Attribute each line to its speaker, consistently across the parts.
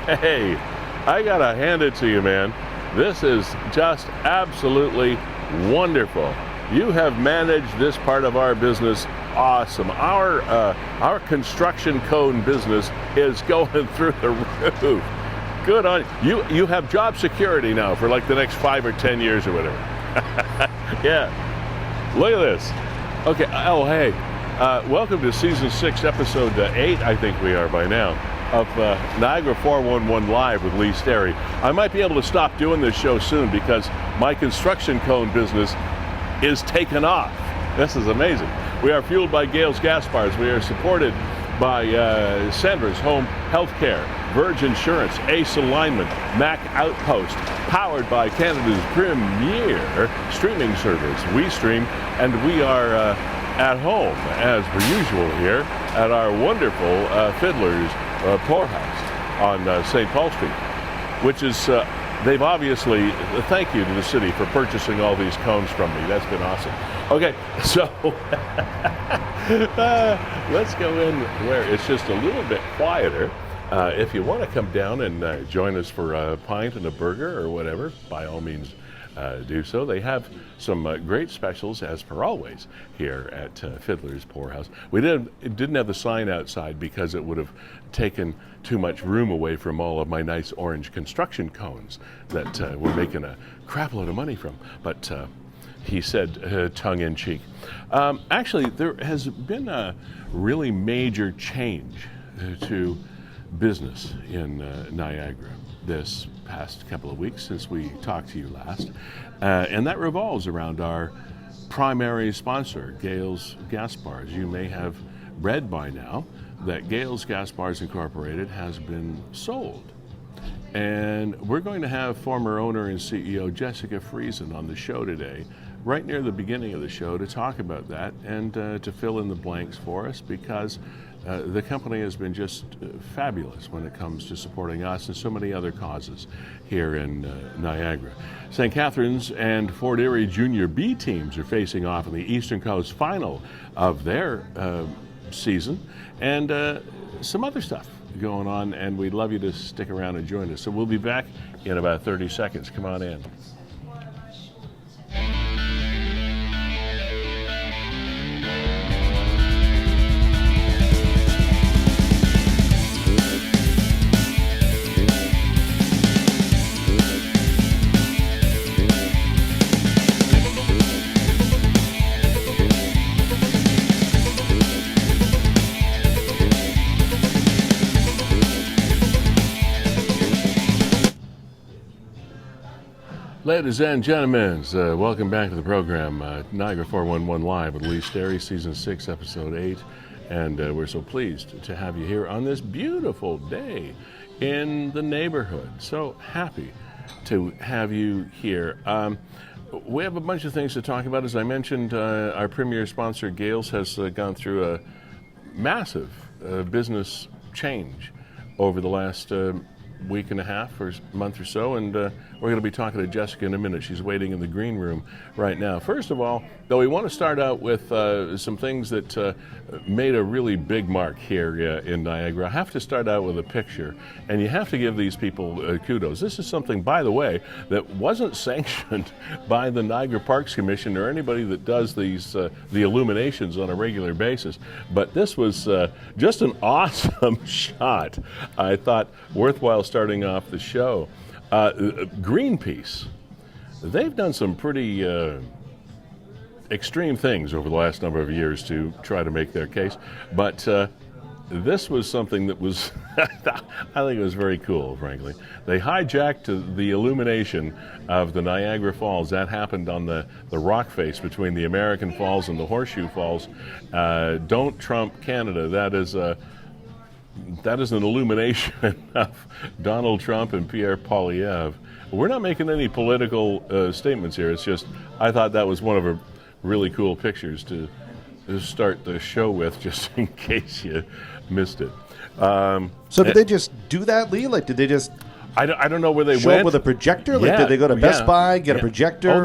Speaker 1: Hey, I gotta hand it to you, man. This is just absolutely wonderful. You have managed this part of our business awesome. Our construction cone business is going through the roof. Good on you. You have job security now for like the next 5 or 10 years or whatever. Yeah. Look at this. Okay. Oh, hey. Welcome to season 6, episode 8. I think we are by now. Of Niagara 411 Live with Sterry. I might be able to stop doing this show soon because my construction cone business is taken off. This is amazing. We are fueled by Gales Gas Bars. We are supported by Sandra's Home Healthcare, Verge Insurance, Ace Alignment, Mac Outpost, powered by Canada's premier streaming service, WeeStream, and we are at home, as per usual here, at our wonderful Fiddler's Poorhouse on St. Paul Street, which is, they've obviously, thank you to the city for purchasing all these cones from me. That's been awesome. Okay, so let's go in where it's just a little bit quieter. If you want to come down and join us for a pint and a burger or whatever, by all means do so. They have some great specials, as per always, here at Fiddler's Poorhouse. We didn't have the sign outside because it would have taken too much room away from all of my nice orange construction cones that we're making a crap load of money from. But he said tongue-in-cheek. Actually, there has been a really major change to business in Niagara this past couple of weeks since we talked to you last, and that revolves around our primary sponsor, Gales Gas Bars. You may have read by now that Gales Gas Bars Incorporated has been sold, and we're going to have former owner and CEO Jessica Friesen on the show today, right near the beginning of the show, to talk about that and to fill in the blanks for us, because the company has been just fabulous when it comes to supporting us and so many other causes here in Niagara. St. Catharines and Fort Erie Junior B teams are facing off in the Eastern Coast final of their season, and some other stuff going on, and we'd love you to stick around and join us. So we'll be back in about 30 seconds. Come on in. Ladies and gentlemen, welcome back to the program, Niagara 411 Live with Sterry, Season 6, Episode 8, and we're so pleased to have you here on this beautiful day in the neighborhood. So happy to have you here. We have a bunch of things to talk about. As I mentioned, our premier sponsor, Gales, has gone through a massive business change over the last week and a half or month or so, and we're going to be talking to Jessica in a minute. She's waiting in the green room right now. First of all, though, we want to start out with some things that made a really big mark here in Niagara. I have to start out with a picture, and you have to give these people kudos. This is something, by the way, that wasn't sanctioned by the Niagara Parks Commission or anybody that does these the illuminations on a regular basis, but this was just an awesome shot. I thought worthwhile starting off the show. Greenpeace, they've done some pretty extreme things over the last number of years to try to make their case, but this was something that was, I think it was very cool, frankly. They hijacked the illumination of the Niagara Falls. That happened on the rock face between the American Falls and the Horseshoe Falls. Don't Trump Canada. That is an illumination of Donald Trump and Pierre Poilievre. We're not making any political statements here. It's just, I thought that was one of the really cool pictures to start the show with, just in case you missed it.
Speaker 2: So did they just do that, Lee? Like, did they just
Speaker 1: I don't know where they
Speaker 2: Show
Speaker 1: went.
Speaker 2: up with a projector? Like, did they go to Best Buy, get a projector?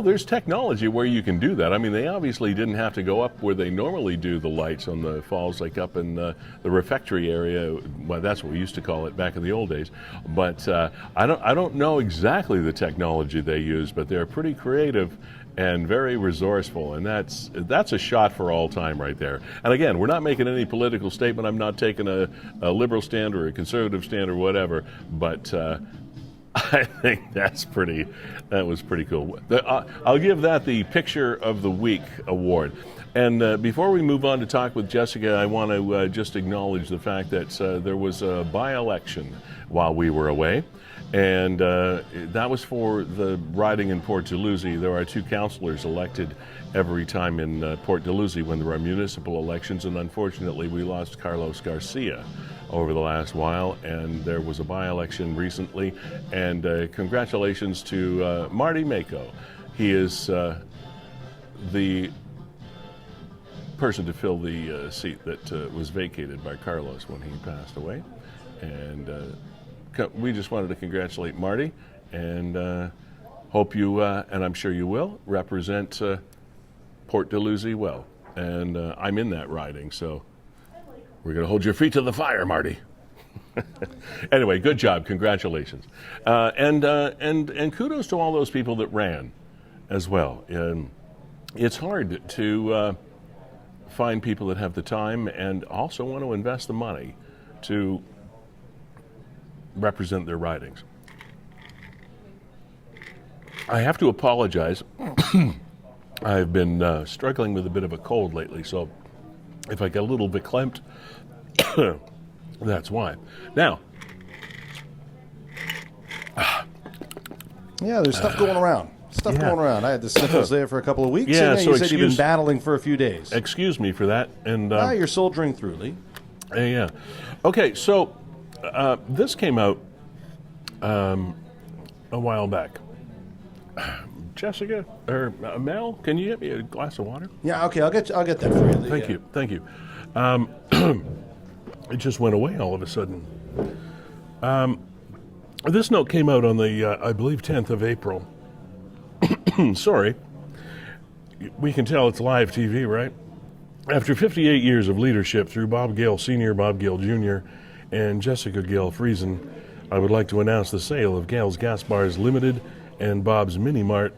Speaker 1: There's technology where you can do that. I mean, they obviously didn't have to go up where they normally do the lights on the falls, like up in the refectory area. Well, that's what we used to call it back in the old days. But I don't know exactly the technology they use, but they're pretty creative and very resourceful, and that's a shot for all time right there. And again, we're not making any political statement. I'm not taking a liberal stand or a conservative stand or whatever, but I think that was pretty cool. I'll give that the Picture of the Week award. And before we move on to talk with Jessica, I want to just acknowledge the fact that there was a by-election while we were away. And that was for the riding in Port Dalhousie. There are 2 councillors elected every time in Port Dalhousie when there are municipal elections, and unfortunately we lost Carlos Garcia over the last while, and there was a by-election recently. And congratulations to Marty Mako. He is the person to fill the seat that was vacated by Carlos when he passed away. And we just wanted to congratulate Marty, and hope you, and I'm sure you will, represent Port Dalhousie well. And I'm in that riding, so we're going to hold your feet to the fire, Marty. Anyway, good job, congratulations, and kudos to all those people that ran as well. It's hard to find people that have the time and also want to invest the money to represent their ridings. I have to apologize. I've been struggling with a bit of a cold lately, so if I get a little bit clamped, that's why. Now,
Speaker 2: yeah, there's stuff going around. Going around. I had the sniffles there for a couple of weeks.
Speaker 1: Yeah,
Speaker 2: and you said you've been battling for a few days.
Speaker 1: Excuse me for that. And
Speaker 2: you're soldiering through, Lee.
Speaker 1: Yeah. Okay, so this came out a while back. Jessica or Mel, can you get me a glass of water?
Speaker 2: Yeah, okay, I'll get that for you.
Speaker 1: Thank you. It just went away all of a sudden. This note came out on the, I believe, 10th of April. Sorry. We can tell it's live TV, right? After 58 years of leadership through Bob Gale Sr., Bob Gale Jr., and Jessica Gale Friesen, I would like to announce the sale of Gale's Gas Bars Limited and Bob's Mini Mart,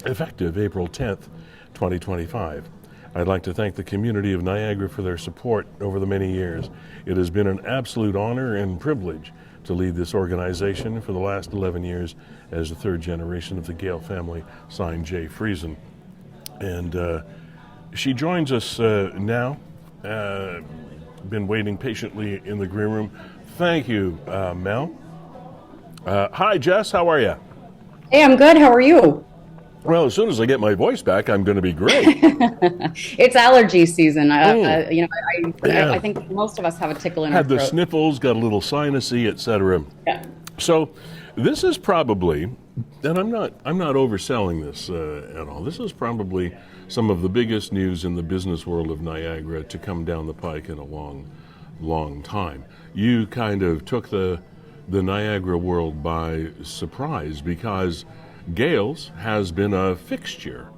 Speaker 1: effective April 10th, 2025. I'd like to thank the community of Niagara for their support over the many years. It has been an absolute honor and privilege to lead this organization for the last 11 years as the third generation of the Gale family, signed Jay Friesen. And she joins us now. Been waiting patiently in the green room. Thank you, Mel. Hi, Jess. How are you?
Speaker 3: Hey, I'm good. How are you?
Speaker 1: Well, as soon as I get my voice back, I'm going to be great.
Speaker 3: It's allergy season. I think most of us have a tickle in our throat.
Speaker 1: Had the sniffles, got a little sinusy, etc.
Speaker 3: Yeah.
Speaker 1: So this is probably, and I'm not overselling this at all. This is probably some of the biggest news in the business world of Niagara to come down the pike in a long, long time. You kind of took the Niagara world by surprise, because Gale's has been a fixture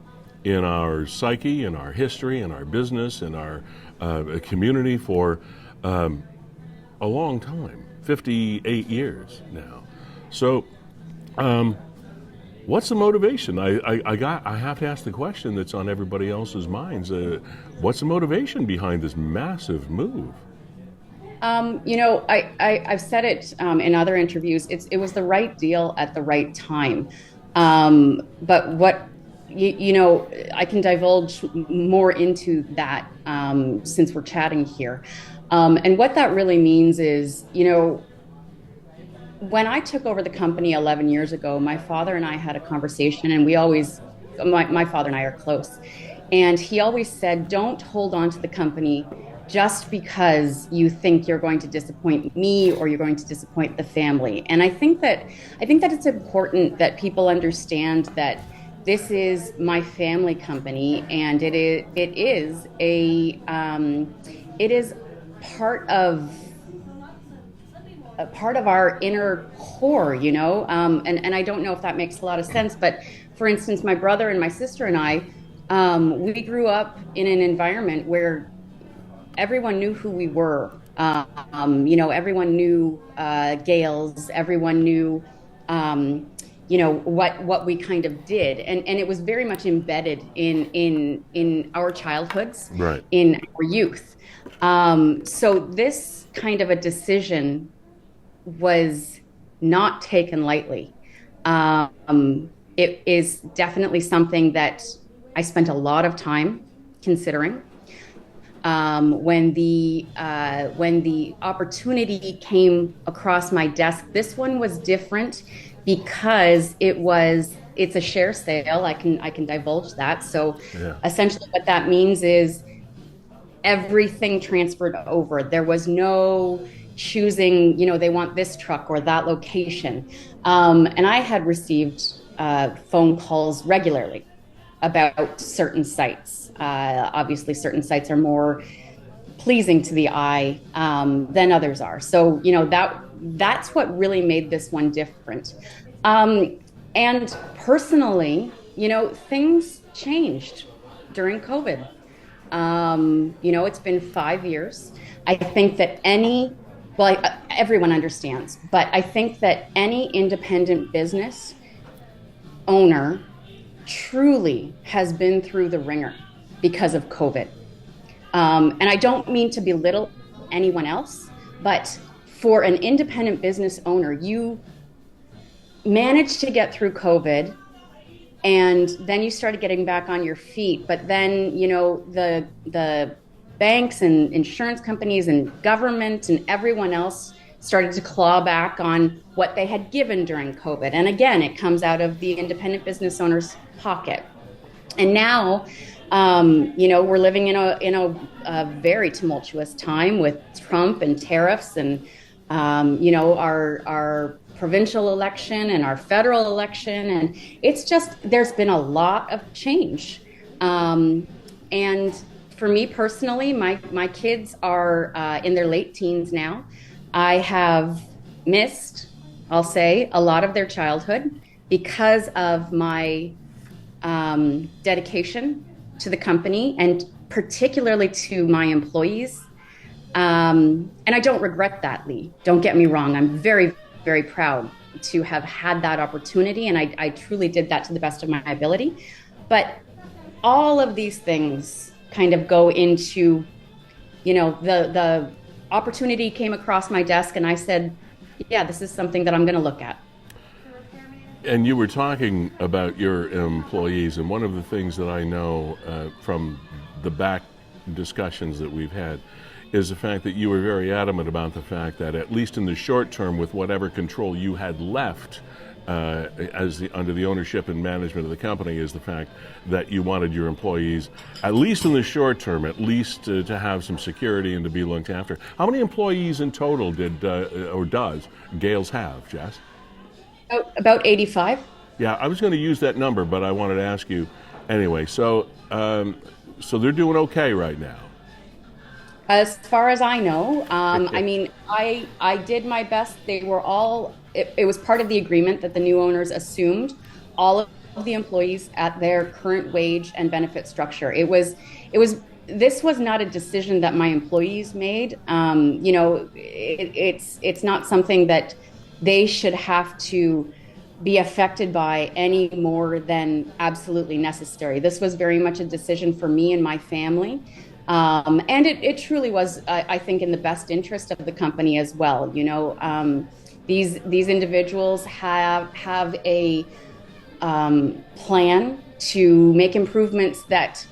Speaker 1: in our psyche, in our history, in our business, in our community for a long time, 58 years now. So what's the motivation? I have to ask the question that's on everybody else's minds. What's the motivation behind this massive move?
Speaker 3: I've said it in other interviews. It was the right deal at the right time. But what, I can divulge more into that since we're chatting here. And what that really means is, when I took over the company 11 years ago, my father and I had a conversation, and my father and I are close. And he always said, don't hold on to the company just because you think you're going to disappoint me or you're going to disappoint the family. And I think that it's important that people understand that this is my family company, and it is part of a part of our inner core, and I don't know if that makes a lot of sense, but for instance, my brother and my sister and I, we grew up in an environment where everyone knew who we were. Everyone knew Gales, everyone knew, what we kind of did. And it was very much embedded in our childhoods,
Speaker 1: right,
Speaker 3: in our youth. So this kind of a decision was not taken lightly. It is definitely something that I spent a lot of time considering. When the opportunity came across my desk, this one was different because it's a share sale. I can divulge that. So essentially what that means is everything transferred over. There was no choosing, they want this truck or that location. And I had received phone calls regularly about certain sites. Obviously, certain sites are more pleasing to the eye than others are. So, that's what really made this one different. And personally, things changed during COVID. It's been 5 years. I think that everyone understands, but I think that any independent business owner truly has been through the ringer because of COVID. And I don't mean to belittle anyone else, but for an independent business owner, you managed to get through COVID and then you started getting back on your feet. But then, the banks and insurance companies and government and everyone else started to claw back on what they had given during COVID. And again, it comes out of the independent business owner's pocket. And now, we're living in a very tumultuous time with Trump and tariffs and, our provincial election and our federal election. And it's just, there's been a lot of change. And for me personally, my kids are in their late teens now. I have missed, I'll say, a lot of their childhood because of my dedication to the company and particularly to my employees. And I don't regret that, Lee. Don't get me wrong. I'm very, very proud to have had that opportunity, and I truly did that to the best of my ability. But all of these things kind of go into, the opportunity came across my desk, and I said, yeah, this is something that I'm going to look at.
Speaker 1: And you were talking about your employees, and one of the things that I know from the back discussions that we've had is the fact that you were very adamant about the fact that, at least in the short term, with whatever control you had left under the ownership and management of the company, is the fact that you wanted your employees, at least in the short term, at least to have some security and to be looked after. How many employees in total does Gales have, Jess?
Speaker 3: About 85.
Speaker 1: Yeah, I was going to use that number, but I wanted to ask you anyway. So they're doing okay right now.
Speaker 3: As far as I know, I did my best. They were all. It was part of the agreement that the new owners assumed all of the employees at their current wage and benefit structure. This was not a decision that my employees made. It's not something that they should have to be affected by any more than absolutely necessary. This was very much a decision for me and my family. And it truly was, I think, in the best interest of the company as well. These individuals have a plan to make improvements that,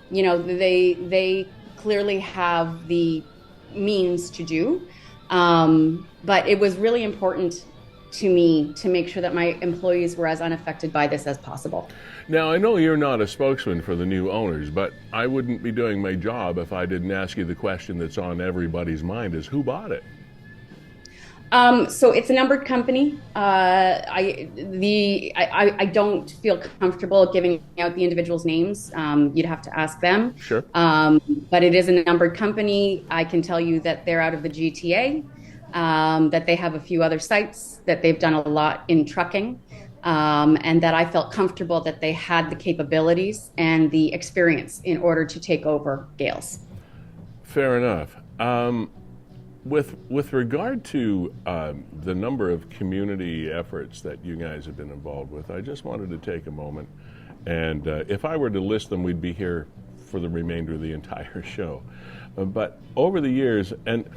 Speaker 3: they clearly have the means to do. But it was really important to me to make sure that my employees were as unaffected by this as possible.
Speaker 1: Now, I know you're not a spokesman for the new owners, but I wouldn't be doing my job if I didn't ask you the question that's on everybody's mind, is who bought it?
Speaker 3: So it's a numbered company. I don't feel comfortable giving out the individuals' names. You'd have to ask them.
Speaker 1: Sure.
Speaker 3: But it is a numbered company. I can tell you that they're out of the GTA. that they have a few other sites, that they've done a lot in trucking, and that I felt comfortable that they had the capabilities and the experience in order to take over Gales.
Speaker 1: Fair enough. With regard to the number of community efforts that you guys have been involved with, I just wanted to take a moment, and if I were to list them, we'd be here for the remainder of the entire show. But over the years, and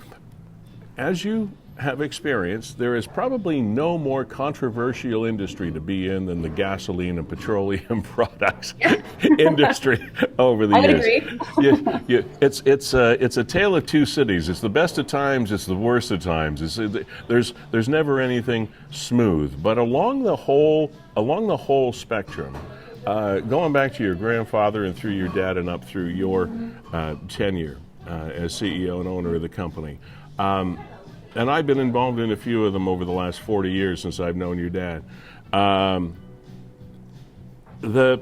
Speaker 1: as you have experienced, there is probably no more controversial industry to be in than the gasoline and petroleum products industry over the years.
Speaker 3: I agree.
Speaker 1: It's a tale of two cities. It's the best of times. It's the worst of times. There's never anything smooth. But along the whole spectrum, going back to your grandfather and through your dad and up through your tenure as CEO and owner of the company. And I've been involved in a few of them over the last 40 years since I've known your dad. The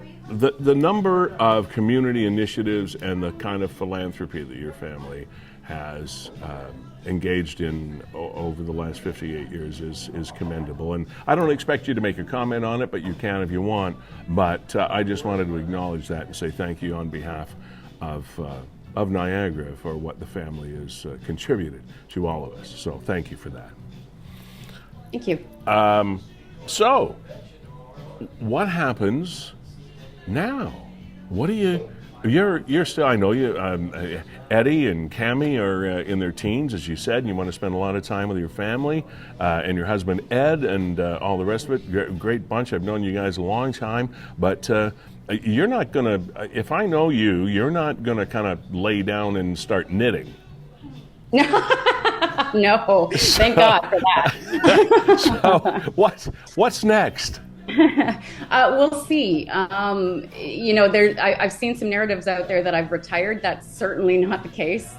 Speaker 1: number of community initiatives and the kind of philanthropy that your family has engaged in over the last 58 years is commendable. And I don't expect you to make a comment on it, but you can if you want. But I just wanted to acknowledge that and say thank you on behalf of Niagara for what the family has contributed to all of us. So thank you for that.
Speaker 3: Thank you.
Speaker 1: So what happens now? What do you're still, I know you, Eddie and Cammie are in their teens, as you said, and you want to spend a lot of time with your family and your husband Ed and all the rest of it. Great bunch. I've known you guys a long time, but you're not going to, if I know you, you're not going to kind of lay down and start knitting.
Speaker 3: No, thank God for that.
Speaker 1: So what's next?
Speaker 3: We'll see. I've seen some narratives out there that I've retired. That's certainly not the case.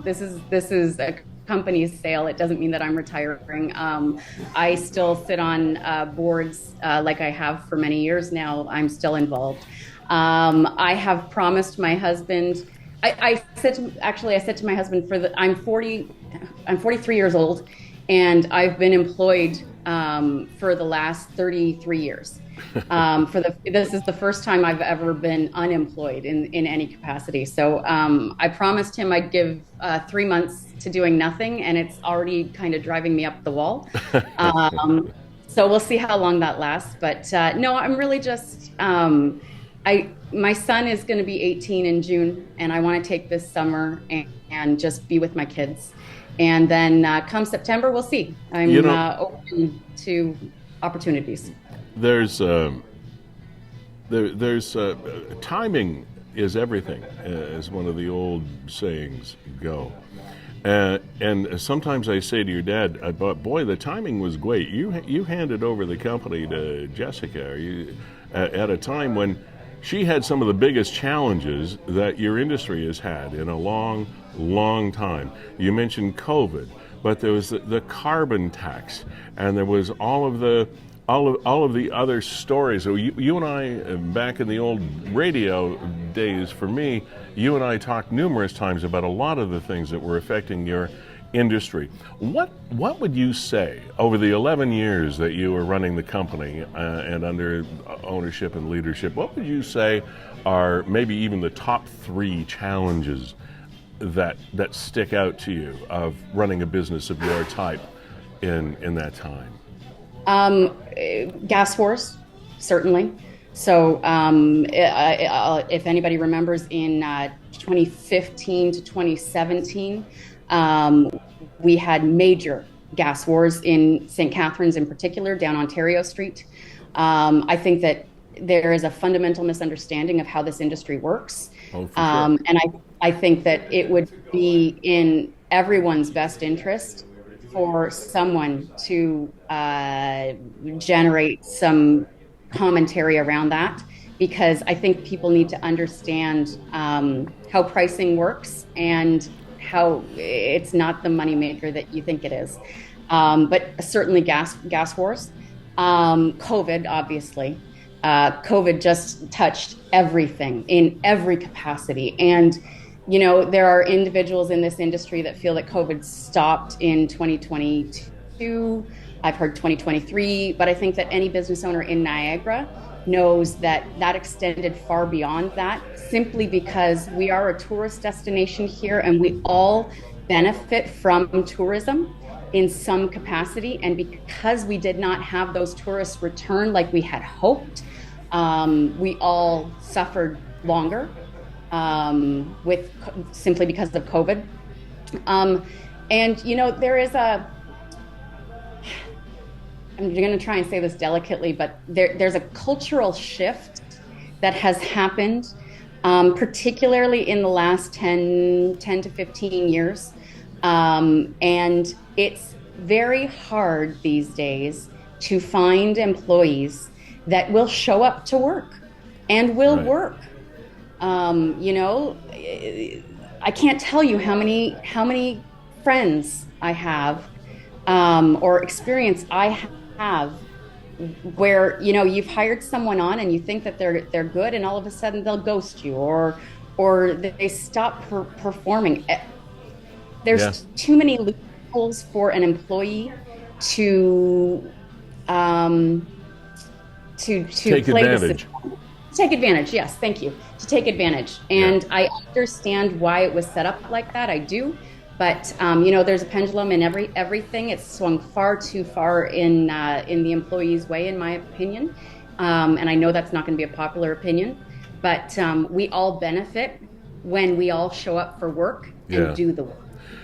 Speaker 3: This is a company's sale. It doesn't mean that I'm retiring. I still sit on boards like I have for many years now. I'm still involved. I have promised my husband. I said to my husband, I'm 43 years old, and I've been employed for the last 33 years. This is the first time I've ever been unemployed in any capacity. So I promised him I'd give 3 months to doing nothing, and it's already kind of driving me up the wall. So we'll see how long that lasts. But no, I'm really just, my son is going to be 18 in June, and I want to take this summer and just be with my kids. And then come September, we'll see. I'm open to opportunities.
Speaker 1: There's timing is everything, as one of the old sayings go. And sometimes I say to your dad, boy, the timing was great. You handed over the company to Jessica at a time when she had some of the biggest challenges that your industry has had in a long, long time. You mentioned COVID, but there was the carbon tax, and there was all of the other stories. So you and I, back in the old radio days, for me, you and I talked numerous times about a lot of the things that were affecting your industry. What would you say over the 11 years that you were running the company and under ownership and leadership? What would you say are maybe even the top 3 challenges that stick out to you of running a business of your type in that time?
Speaker 3: Gas wars, certainly. So if anybody remembers, in 2015 to 2017, we had major gas wars in St. Catharines in particular, down Ontario Street. I think that there is a fundamental misunderstanding of how this industry works.
Speaker 1: Oh, for sure.
Speaker 3: And I think that it would be in everyone's best interest for someone to generate some commentary around that, because I think people need to understand how pricing works and how it's not the moneymaker that you think it is. But certainly gas wars. COVID, obviously. COVID just touched everything in every capacity. And there are individuals in this industry that feel that COVID stopped in 2022. I've heard 2023, but I think that any business owner in Niagara knows that that extended far beyond that, simply because we are a tourist destination here and we all benefit from tourism in some capacity. And because we did not have those tourists return like we had hoped, we all suffered longer with simply because of COVID. And there is I'm going to try and say this delicately, but there's a cultural shift that has happened, particularly in the last 10 to 15 years. And it's very hard these days to find employees that will show up to work and will work. I can't tell you how many friends I have, or experience I have where you've hired someone on and you think that they're good, and all of a sudden they'll ghost you or they stop performing. There's too many loopholes for an employee to
Speaker 1: take
Speaker 3: play
Speaker 1: advantage.
Speaker 3: Take advantage, yes, thank you. To take advantage. And I understand why it was set up like that, I do. But there's a pendulum in everything. It's swung far too far in the employee's way, in my opinion. And I know that's not going to be a popular opinion, but we all benefit when we all show up for work and do the work.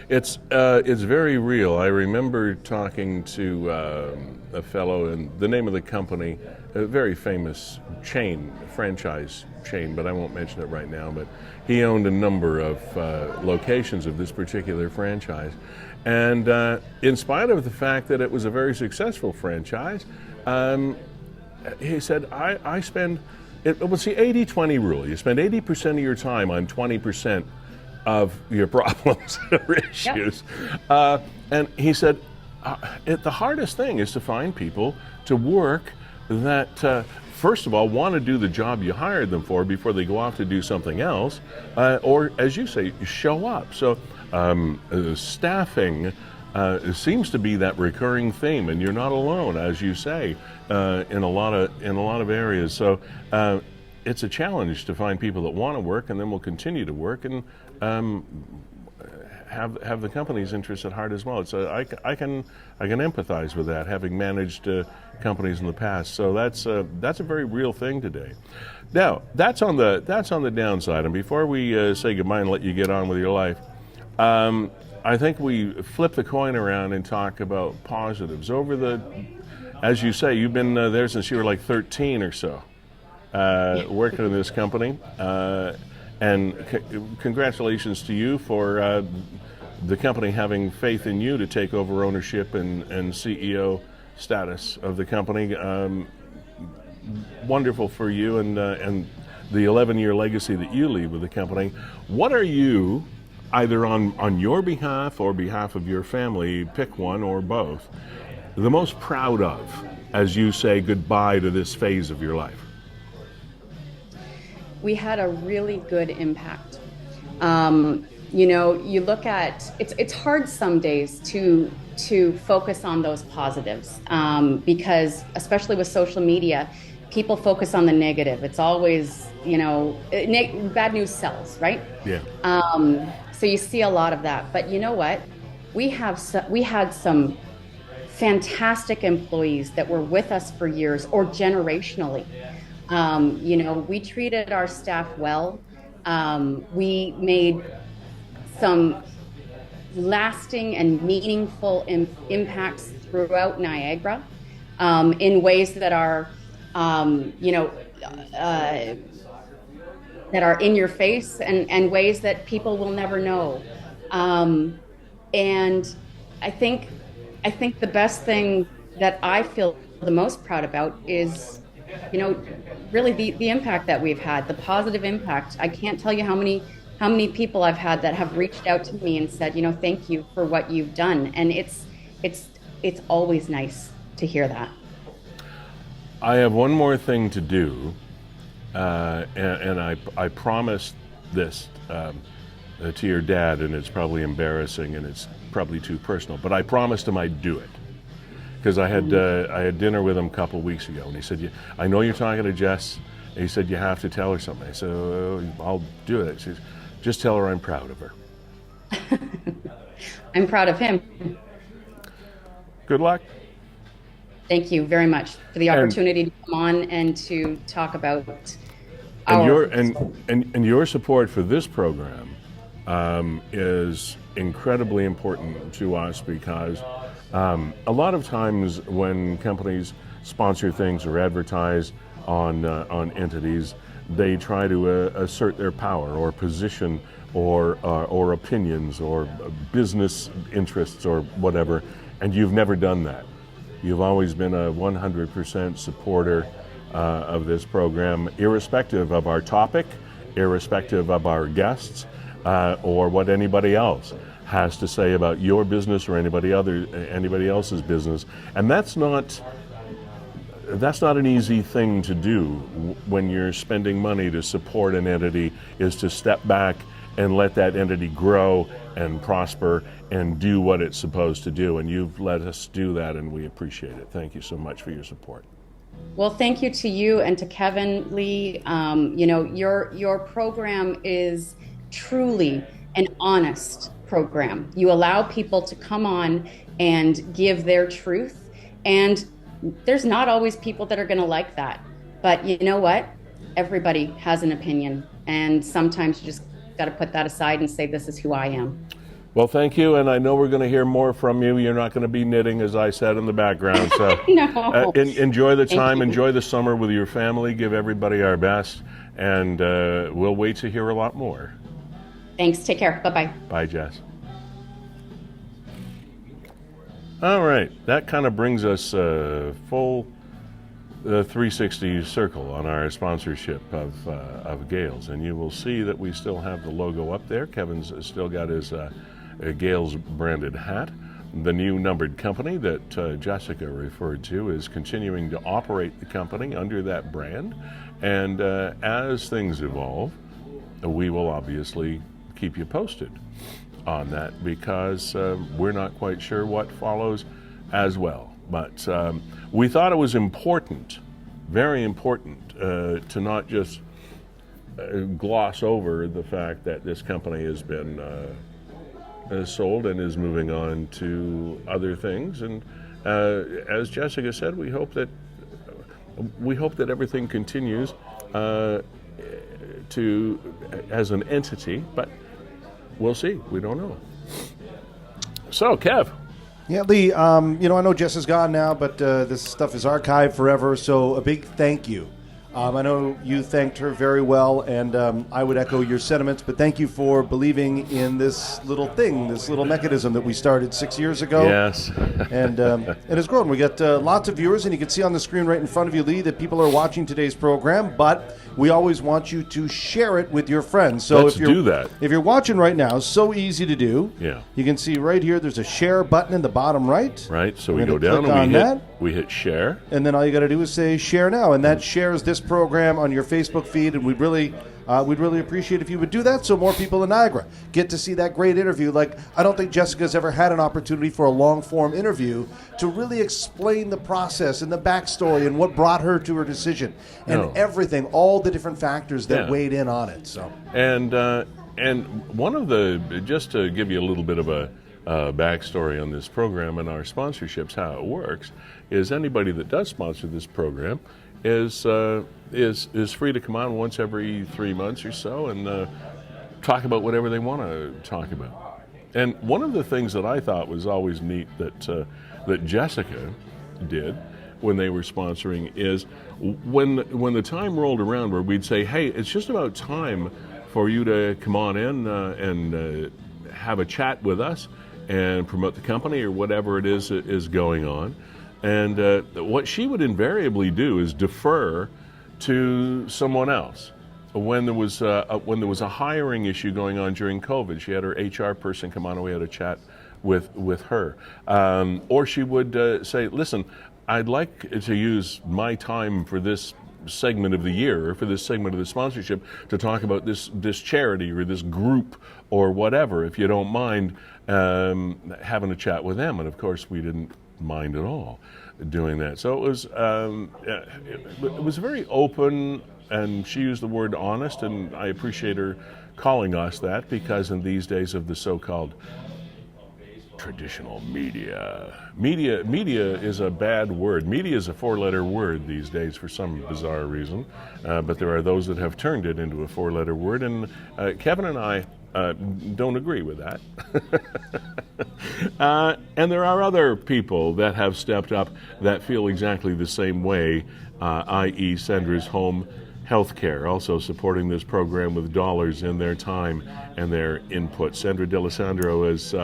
Speaker 1: It's very real. I remember talking to a fellow, and the name of the company, a very famous franchise chain, but I won't mention it right now, but he owned a number of locations of this particular franchise. And in spite of the fact that it was a very successful franchise, he said, I spend, it was the 80-20 rule. You spend 80% of your time on 20% of your problems or issues. And he said, the hardest thing is to find people to work that, first of all, want to do the job you hired them for before they go off to do something else, or, as you say, show up. So staffing seems to be that recurring theme, and you're not alone, as you say, in a lot of areas. So it's a challenge to find people that want to work and then will continue to work and have the company's interests at heart as well. So I can empathize with that, having managed companies in the past. So that's a very real thing today. Now that's on the downside. And before we say goodbye and let you get on with your life, I think we flip the coin around and talk about positives. As you say, you've been there since you were like 13 or so, working in this company. And congratulations to you for the company having faith in you to take over ownership and CEO status of the company. Wonderful for you and the 11-year legacy that you leave with the company. What are you, either on your behalf or behalf of your family, pick one or both, the most proud of as you say goodbye to this phase of your life?
Speaker 3: We had a really good impact. You look at it's hard some days to focus on those positives, because especially with social media, people focus on the negative. It's always bad news sells, right?
Speaker 1: Yeah.
Speaker 3: So you see a lot of that. But you know what? We had some fantastic employees that were with us for years or generationally. We treated our staff well. We made some lasting and meaningful impacts throughout Niagara, in ways that are, that are in your face and ways that people will never know. And I think the best thing that I feel the most proud about is, really the impact that we've had, the positive impact. I can't tell you how many people I've had that have reached out to me and said, thank you for what you've done. And it's always nice to hear that.
Speaker 1: I have one more thing to do, and I promised this to your dad, and it's probably embarrassing, and it's probably too personal. But I promised him I'd do it, because I had dinner with him a couple of weeks ago, and he said, I know you're talking to Jess, and he said, you have to tell her something. I said, I'll do it. She said, just tell her I'm proud of her.
Speaker 3: I'm proud of him.
Speaker 1: Good luck.
Speaker 3: Thank you very much for the opportunity to come on and to talk about
Speaker 1: your support for this program is incredibly important to us, because a lot of times when companies sponsor things or advertise on entities, they try to assert their power or position or opinions or business interests or whatever, and you've never done that. You've always been a 100% supporter of this program, irrespective of our topic, irrespective of our guests, or what anybody else has to say about your business or anybody else's business. And that's not an easy thing to do when you're spending money to support an entity, is to step back and let that entity grow and prosper and do what it's supposed to do. And you've let us do that, and we appreciate it. Thank you so much for your support.
Speaker 3: Well, thank you to you and to Kevin Lee. Your program is truly an honest program. You allow people to come on and give their truth, and there's not always people that are going to like that. But you know what? Everybody has an opinion, and sometimes you just got to put that aside and say, this is who I am.
Speaker 1: Well, thank you, and I know we're going to hear more from you. You're not going to be knitting, as I said in the background. So
Speaker 3: no.
Speaker 1: Enjoy the time, enjoy the summer with your family, give everybody our best, and we'll wait to hear a lot more.
Speaker 3: Thanks. Take care. Bye-bye.
Speaker 1: Bye, Jess. All right, that kind of brings us full 360 circle on our sponsorship of Gales, and you will see that we still have the logo up there. Kevin's still got his Gales branded hat. The new numbered company that Jessica referred to is continuing to operate the company under that brand, and as things evolve, we will obviously keep you posted on that, because we're not quite sure what follows as well. But we thought it was important, very important, to not just gloss over the fact that this company has been sold and is moving on to other things. And as Jessica said, we hope that everything continues as an entity, but we'll see. We don't know. So, Kev.
Speaker 2: Yeah, Lee, I know Jess is gone now, but this stuff is archived forever, so a big thank you. I know you thanked her very well, and I would echo your sentiments, but thank you for believing in this little thing, this little mechanism that we started 6 years ago.
Speaker 1: Yes.
Speaker 2: And it's grown. We got lots of viewers, and you can see on the screen right in front of you, Lee, that people are watching today's program, but we always want you to share it with your friends. So
Speaker 1: Let's do that.
Speaker 2: If you're watching right now, it's so easy to do.
Speaker 1: Yeah.
Speaker 2: You can see right here, there's a share button in the bottom right.
Speaker 1: Right, so
Speaker 2: We're
Speaker 1: we go
Speaker 2: gonna
Speaker 1: down
Speaker 2: click
Speaker 1: and we hit share.
Speaker 2: And then all you got to do is say share now, and that shares this program on your Facebook feed, and we'd really appreciate if you would do that, so more people in Niagara get to see that great interview. Like, I don't think Jessica's ever had an opportunity for a long-form interview to really explain the process and the backstory and what brought her to her decision and everything, all the different factors that weighed in on it. So
Speaker 1: and one of the, just to give you a little bit of a backstory on this program and our sponsorships, how it works, is anybody that does sponsor this program is free to come on once every 3 months or so and talk about whatever they want to talk about. And one of the things that I thought was always neat that Jessica did when they were sponsoring is when the time rolled around where we'd say, hey, it's just about time for you to come on in and have a chat with us and promote the company or whatever it is going on. And what she would invariably do is defer to someone else. When there was a hiring issue going on during COVID, she had her HR person come on and we had a chat with her. Or she would say, listen, I'd like to use my time for this segment of the year, or for this segment of the sponsorship, to talk about this charity or this group or whatever, if you don't mind having a chat with them. And of course, we didn't mind at all doing that. So it was very open, and she used the word honest, and I appreciate her calling us that, because in these days of the so-called traditional media is a bad word. Media is a 4-letter word these days for some bizarre reason, but there are those that have turned it into a 4-letter word, and Kevin and I don't agree with that. And there are other people that have stepped up that feel exactly the same way, i.e. Sendra's Home Healthcare, also supporting this program with dollars in their time and their input. Sandra D'Alessandro has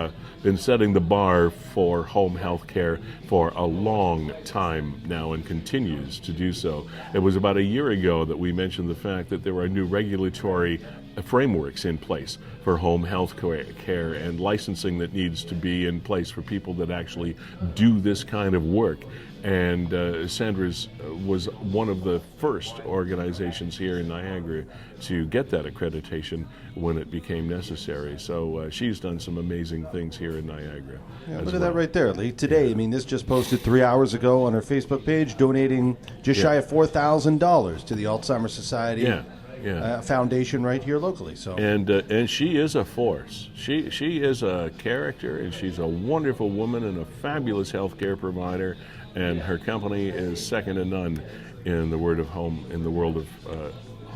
Speaker 1: been setting the bar for home health care for a long time now and continues to do so. It was about a year ago that we mentioned the fact that there are new regulatory frameworks in place for home health care and licensing that needs to be in place for people that actually do this kind of work. And Sandra's was one of the first organizations here in Niagara to get that accreditation when it became necessary. So she's done some amazing things here in Niagara.
Speaker 2: Yeah, look at that right there, Lee. Today, I mean, this just posted 3 hours ago on her Facebook page, donating just shy of $4,000 to the Alzheimer's Society Foundation right here locally. So
Speaker 1: and she is a force. She is a character, and she's a wonderful woman and a fabulous healthcare provider. And her company is second to none in the world of home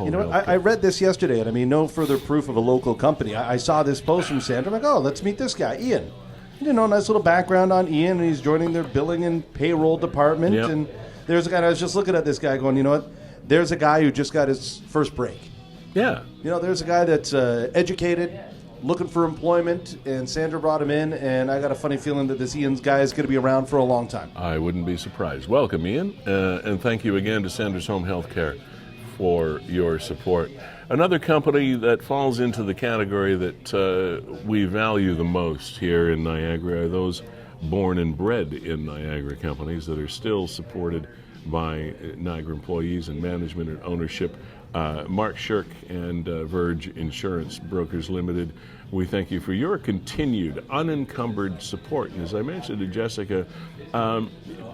Speaker 1: home.
Speaker 2: You know what? I read this yesterday, and I mean, no further proof of a local company. I saw this post from Sandra. I'm like, oh, let's meet this guy, Ian. You know, nice little background on Ian, and he's joining their billing and payroll department.
Speaker 1: Yep.
Speaker 2: And there's a guy, and I was just looking at this guy going, you know what? There's a guy who just got his first break.
Speaker 1: Yeah.
Speaker 2: You know, there's a guy that's educated, looking for employment, and Sandra brought him in, and I got a funny feeling that this Ian's guy is going to be around for a long time.
Speaker 1: I wouldn't be surprised. Welcome, Ian, and thank you again to Sandra's Home Healthcare for your support. Another company that falls into the category that we value the most here in Niagara are those born and bred in Niagara companies that are still supported by Niagara employees and management and ownership. Mark Shirk and Verge Insurance Brokers Limited, we thank you for your continued unencumbered support. And as I mentioned to Jessica,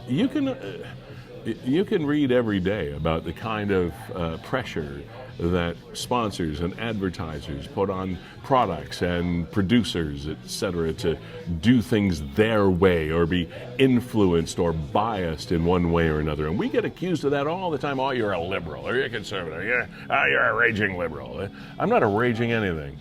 Speaker 1: you can read every day about the kind of pressure that sponsors and advertisers put on products and producers, etc., to do things their way or be influenced or biased in one way or another. And we get accused of that all the time. Oh, you're a liberal, or you're a conservative, you're a raging liberal. I'm not a raging anything.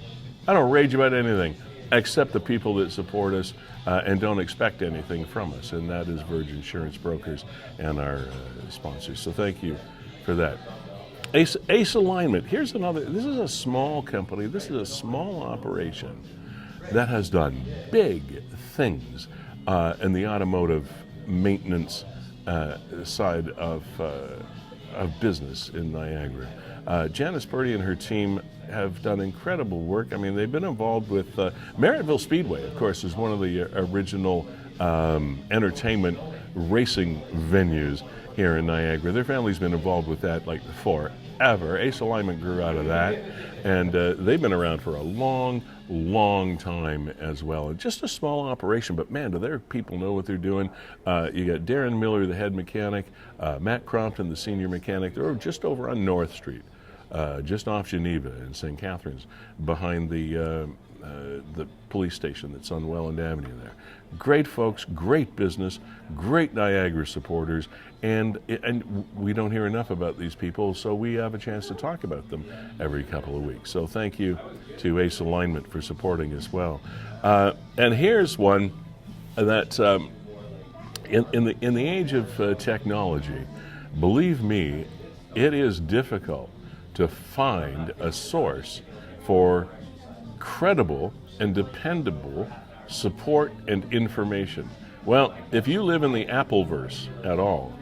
Speaker 1: I don't rage about anything except the people that support us and don't expect anything from us, and that is Verge Insurance Brokers and our sponsors. So thank you for that. Ace Alignment. Here's another. This is a small company. This is a small operation that has done big things in the automotive maintenance side of business in Niagara. Janice Purdy and her team have done incredible work. I mean, they've been involved with Merrittville Speedway, of course, is one of the original entertainment racing venues here in Niagara. Their family's been involved with that like forever. Ace Alignment grew out of that, and they've been around for a long, long time as well. And just a small operation, but man, do their people know what they're doing. You got Darren Miller, the head mechanic, Matt Crompton, the senior mechanic. They're just over on North Street, just off Geneva in St. Catharines, behind the police station that's on Welland Avenue there. Great folks, great business, great Niagara supporters, and we don't hear enough about these people, so we have a chance to talk about them every couple of weeks. So thank you to Ace Alignment for supporting as well. And here's one that in the age of technology, believe me, it is difficult to find a source for credible and dependable support and information. Well, if you live in the Appleverse at all,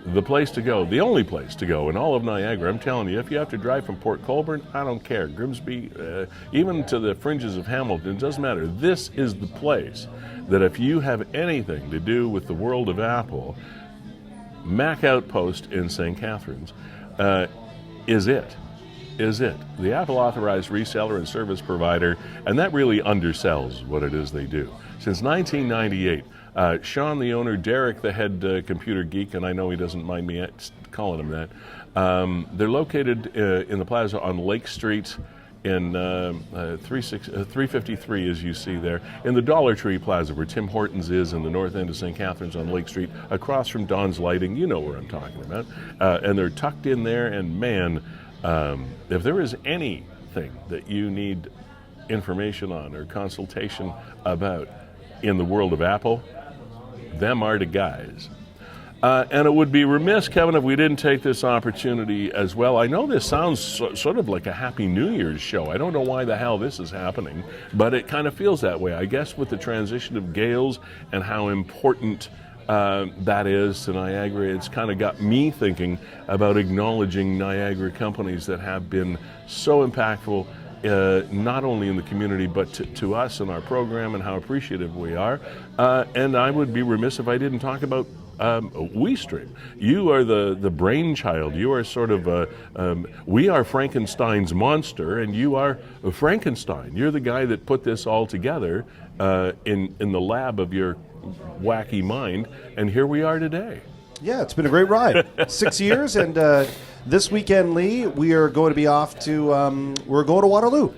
Speaker 1: the place to go, the only place to go in all of Niagara, I'm telling you, if you have to drive from Port Colborne, I don't care, Grimsby, even to the fringes of Hamilton, it doesn't matter. This is the place that if you have anything to do with the world of Apple, Mac Outpost in St. Catharines, is it. The Apple authorized reseller and service provider, and that really undersells what it is they do. Since 1998, Sean, the owner, Derek, the head computer geek, and I know he doesn't mind me calling him that, they're located in the plaza on Lake Street in 353, as you see there, in the Dollar Tree Plaza where Tim Hortons is in the north end of St. Catharines on Lake Street, across from Don's Lighting. You know where I'm talking about. And they're tucked in there, and man, if there is anything that you need information on or consultation about in the world of Apple, them are the guys. And it would be remiss, Kevin, if we didn't take this opportunity as well. I know this sounds sort of like a Happy New Year's show. I don't know why the hell this is happening, but it kind of feels that way. I guess with the transition of Gales and how important that is to Niagara, it's kind of got me thinking about acknowledging Niagara companies that have been so impactful, not only in the community, but to us and our program, and how appreciative we are. And I would be remiss if I didn't talk about WeeStreem. You are the brainchild. You are sort of we are Frankenstein's monster, and you are Frankenstein. You're the guy that put this all together in the lab of your wacky mind, and here we are today.
Speaker 2: Yeah, it's been a great ride. 6 years, and this weekend, Lee, we are going to be off to we're going to Waterloo.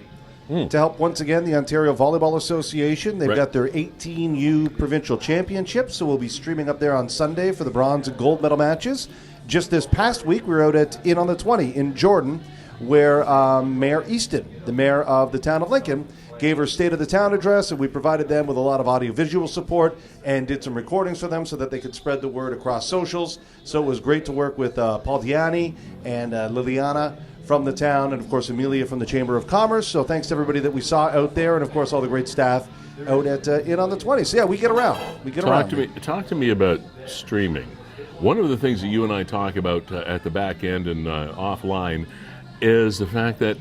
Speaker 2: To help once again the Ontario Volleyball Association. They've got their 18U provincial championships, so we'll be streaming up there on Sunday for the bronze and gold medal matches. Just this past week, we were out at In on the 20 in Jordan, where Mayor Easton, the mayor of the town of Lincoln, gave her State of the Town address, and we provided them with a lot of audiovisual support and did some recordings for them so that they could spread the word across socials. So it was great to work with Paul Diani and Liliana from the town, and of course Amelia from the Chamber of Commerce. So thanks to everybody that we saw out there, and of course all the great staff out at In on the 20. So yeah, we get around.
Speaker 1: Talk to me about streaming. One of the things that you and I talk about at the back end and offline is the fact that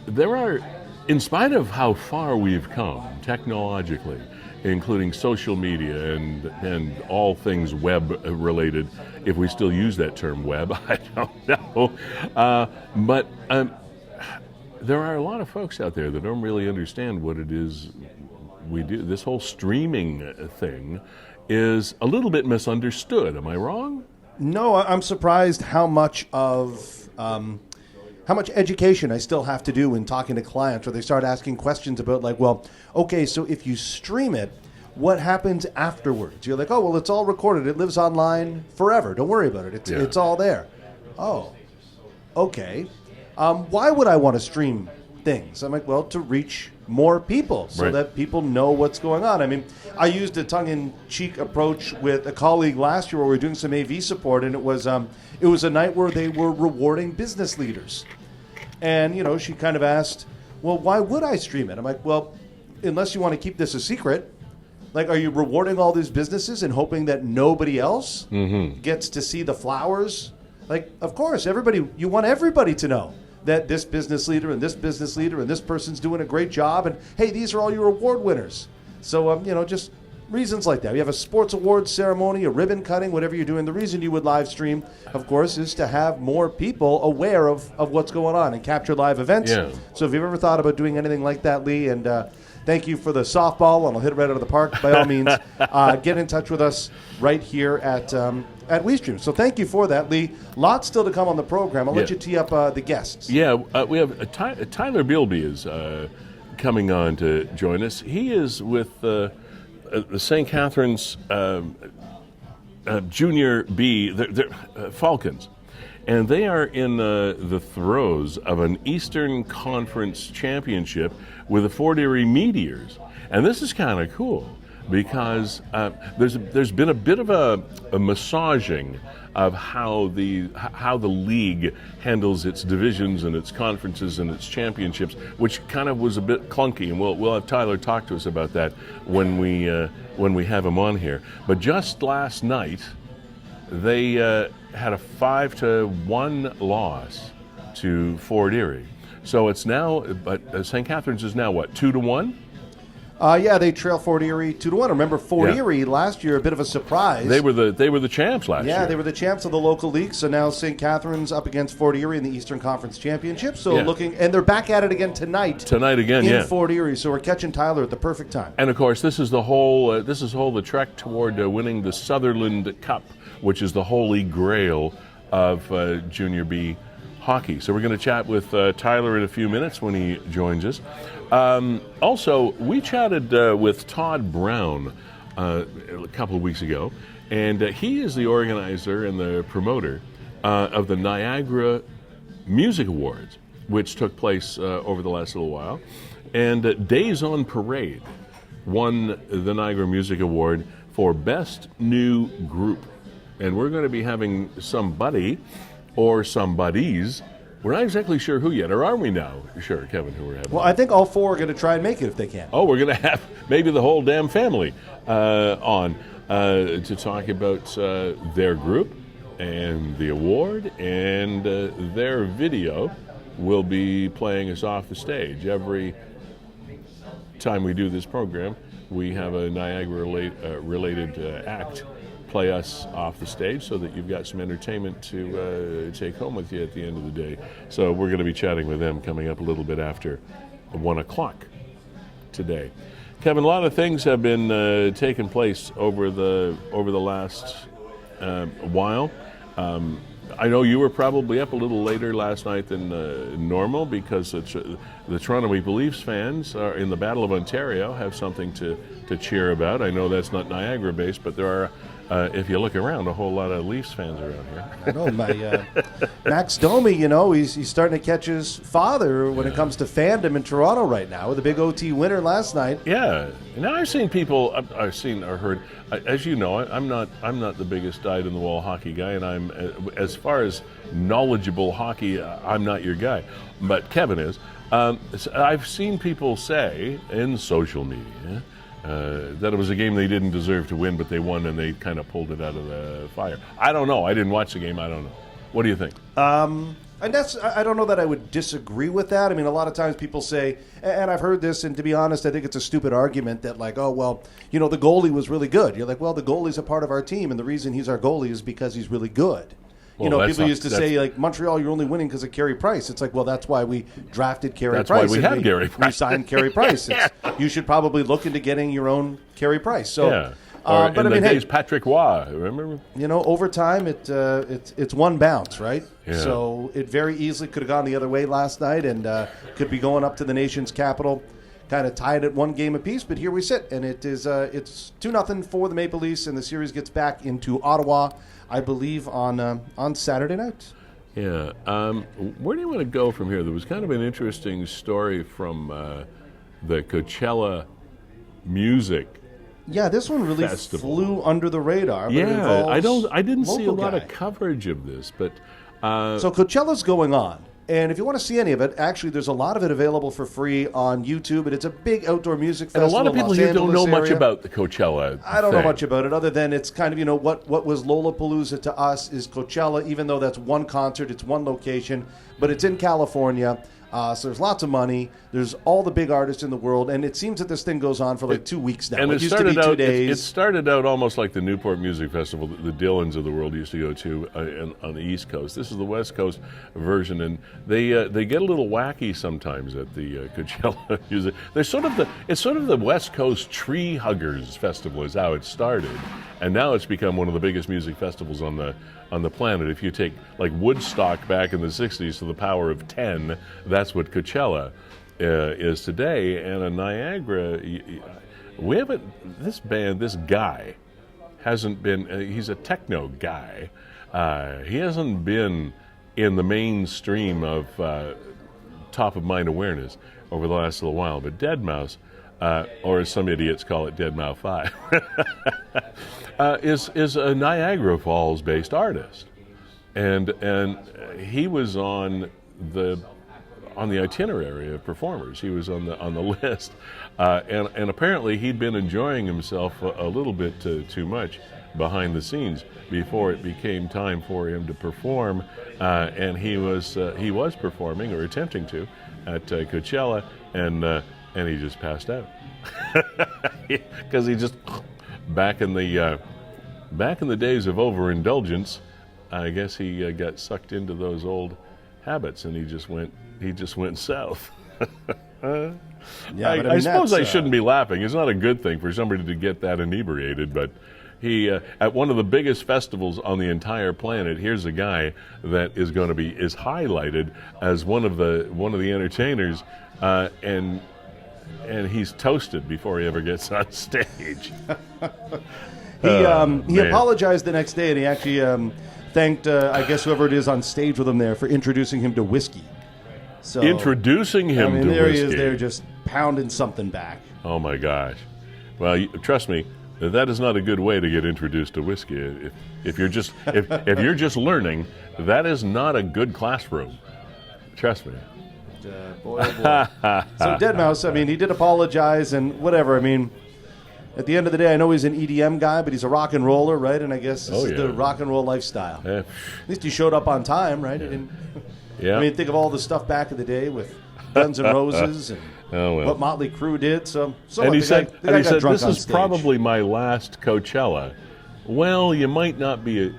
Speaker 1: there are, in spite of how far we've come technologically, including social media and all things web related, if we still use that term web, I don't know. But there are a lot of folks out there that don't really understand what it is we do. This whole streaming thing is a little bit misunderstood. Am I wrong?
Speaker 2: No, I'm surprised how much education I still have to do in talking to clients, where they start asking questions about, like, well, okay, so if you stream it, what happens afterwards? You're like, oh, well, it's all recorded. It lives online forever. Don't worry about it. It's all there. Oh, okay. Why would I want to stream things? I'm like, well, to reach more people so that people know what's going on. I mean, I used a tongue-in-cheek approach with a colleague last year where we were doing some AV support, and it was a night where they were rewarding business leaders. And, you know, she kind of asked, well, why would I stream it? I'm like, well, unless you want to keep this a secret. Like, are you rewarding all these businesses and hoping that nobody else gets to see the flowers? Like, of course, you want everybody to know that this business leader and this business leader and this person's doing a great job. And, hey, these are all your award winners. So, you know, just reasons like that. We have a sports awards ceremony, a ribbon cutting, whatever you're doing. The reason you would live stream, of course, is to have more people aware of what's going on and capture live events.
Speaker 1: Yeah.
Speaker 2: So if you've ever thought about doing anything like that, Lee, and thank you for the softball, and I'll hit it right out of the park. By all means, get in touch with us right here at WeeStream. So thank you for that, Lee. Lots still to come on the program. I'll let you tee up the guests.
Speaker 1: Yeah, we have Tyler Bielby is coming on to join us. He is with the St. Catharines Junior B, Falcons. And they are in the throes of an Eastern Conference championship with the Fort Erie Meteors. And this is kind of cool because there's been a bit of a massaging of how the league handles its divisions and its conferences and its championships, which kind of was a bit clunky. And we'll have Tyler talk to us about that when we have him on here. But just last night, they had a 5-1 loss to Fort Erie. So it's now, but St. Catharines is now what, 2-1?
Speaker 2: Yeah, they trail Fort Erie 2-1. Remember, Fort
Speaker 1: Yeah.
Speaker 2: Erie last year, a bit of a surprise.
Speaker 1: They were the champs last year.
Speaker 2: Yeah, they were the champs of the local league. So now St. Catharines up against Fort Erie in the Eastern Conference Championship. So and they're back at it again tonight.
Speaker 1: Tonight again,
Speaker 2: in Fort Erie. So we're catching Tyler at the perfect time.
Speaker 1: And of course, this is the trek toward winning the Sutherland Cup, which is the holy grail of Junior B hockey. So we're going to chat with Tyler in a few minutes when he joins us. Also, we chatted with Todd Brown a couple of weeks ago, and he is the organizer and the promoter of the Niagara Music Awards, which took place over the last little while. And Days on Parade won the Niagara Music Award for Best New Group. And we're going to be having somebody or somebodies. We're not exactly sure who yet, or are we now sure, Kevin, who we're having?
Speaker 2: Well, I think all four are going to try and make it if they can.
Speaker 1: Oh, we're going to have maybe the whole damn family on to talk about their group and the award, and their video will be playing us off the stage. Every time we do this program, we have a Niagara-related act play us off the stage so that you've got some entertainment to take home with you at the end of the day. So we're going to be chatting with them coming up a little bit after 1 o'clock today. Kevin, a lot of things have been taking place over the last while. I know you were probably up a little later last night than normal because the Toronto Maple Leafs fans are in the Battle of Ontario have something to cheer about. I know that's not Niagara-based, but there are, if you look around, a whole lot of Leafs fans around here.
Speaker 2: I know, my Max Domi, he's starting to catch his father when it comes to fandom in Toronto right now with a big OT winner last night.
Speaker 1: Yeah. Now I've seen people, I've seen or heard, as you know, I'm not the biggest dyed-in-the-wall hockey guy, and I'm, as far as knowledgeable hockey, I'm not your guy, but Kevin is. I've seen people say in social media that it was a game they didn't deserve to win, but they won and they kind of pulled it out of the fire. I don't know. I didn't watch the game. I don't know. What do you think?
Speaker 2: And I don't know that I would disagree with that. I mean, a lot of times people say, and I've heard this, and to be honest, I think it's a stupid argument that like, oh, well, the goalie was really good. You're like, well, the goalie's a part of our team, and the reason he's our goalie is because he's really good.
Speaker 1: Well,
Speaker 2: people used to say, like, Montreal, you're only winning because of Carey Price. It's like, well, that's why we drafted Carey Price.
Speaker 1: That's why we have Carey Price.
Speaker 2: We signed Carey Price. You should probably look into getting your own Carey Price. So,
Speaker 1: yeah. Or
Speaker 2: but
Speaker 1: in the days, Patrick Waugh, remember?
Speaker 2: Over time, it's one bounce, right?
Speaker 1: Yeah.
Speaker 2: So it very easily could have gone the other way last night and could be going up to the nation's capital, kind of tied at one game apiece. But here we sit, and it's 2-0 for the Maple Leafs, and the series gets back into Ottawa, I believe, on Saturday night.
Speaker 1: Yeah. Where do you want to go from here? There was kind of an interesting story from the Coachella music.
Speaker 2: Yeah, this one really
Speaker 1: festival.
Speaker 2: flew under the radar. But
Speaker 1: Yeah,
Speaker 2: it
Speaker 1: I didn't see a lot
Speaker 2: guy.
Speaker 1: of coverage of this, but
Speaker 2: So Coachella's going on. And if you want to see any of it, actually, there's a lot of it available for free on YouTube. And it's a big outdoor music
Speaker 1: and a
Speaker 2: festival.
Speaker 1: lot of people here don't know much
Speaker 2: area.
Speaker 1: about the Coachella.
Speaker 2: I don't know
Speaker 1: thing.
Speaker 2: much about it, other than it's kind of, what was Lollapalooza to us is Coachella, even though that's one concert, it's one location, but it's in California. So there's lots of money. There's all the big artists in the world, and it seems that this thing goes on for like 2 weeks now.
Speaker 1: And
Speaker 2: it used to be 2 days.
Speaker 1: It started out almost like the Newport Music Festival that the Dylans of the world used to go to on the East Coast. This is the West Coast version, and they get a little wacky sometimes at the Coachella music. It's sort of the West Coast Tree Huggers Festival is how it started, and now it's become one of the biggest music festivals on the planet. If you take like Woodstock back in the 60s to the power of 10, that's what Coachella is today. And in Niagara, this guy hasn't been, he's a techno guy. He hasn't been in the mainstream of top of mind awareness over the last little while, but Deadmau5, or as some idiots call it, Deadmau5, is a Niagara Falls based artist, and he was on the itinerary of performers. He was on the list, and apparently he'd been enjoying himself a little bit too much behind the scenes before it became time for him to perform, and he was performing or attempting to at Coachella, and he just passed out. because he just back in the days of overindulgence, I guess he got sucked into those old habits, and he just went south.
Speaker 2: Yeah,
Speaker 1: I suppose I shouldn't be laughing. It's not a good thing for somebody to get that inebriated, but he at one of the biggest festivals on the entire planet, here's a guy that is highlighted as one of the entertainers, and he's toasted before he ever gets on stage.
Speaker 2: He apologized the next day, and he actually thanked I guess whoever it is on stage with him there for introducing him to whiskey. So
Speaker 1: introducing him to
Speaker 2: there
Speaker 1: whiskey.
Speaker 2: he is there just pounding something back.
Speaker 1: Oh my gosh! Well, trust me, that is not a good way to get introduced to whiskey. If you're just if you're just learning, that is not a good classroom. Trust me.
Speaker 2: Boy, oh boy. So Deadmau5, I mean, he did apologize and whatever. I mean, at the end of the day, I know he's an EDM guy, but he's a rock and roller, right? And I guess this is the rock and roll lifestyle.
Speaker 1: Yeah.
Speaker 2: At least he showed up on time, right?
Speaker 1: Yeah.
Speaker 2: I mean, think of all the stuff back in the day with Guns N' Roses and what Motley Crue did. So
Speaker 1: and he said, "This is
Speaker 2: stage.
Speaker 1: probably my last Coachella." Well, you might not be.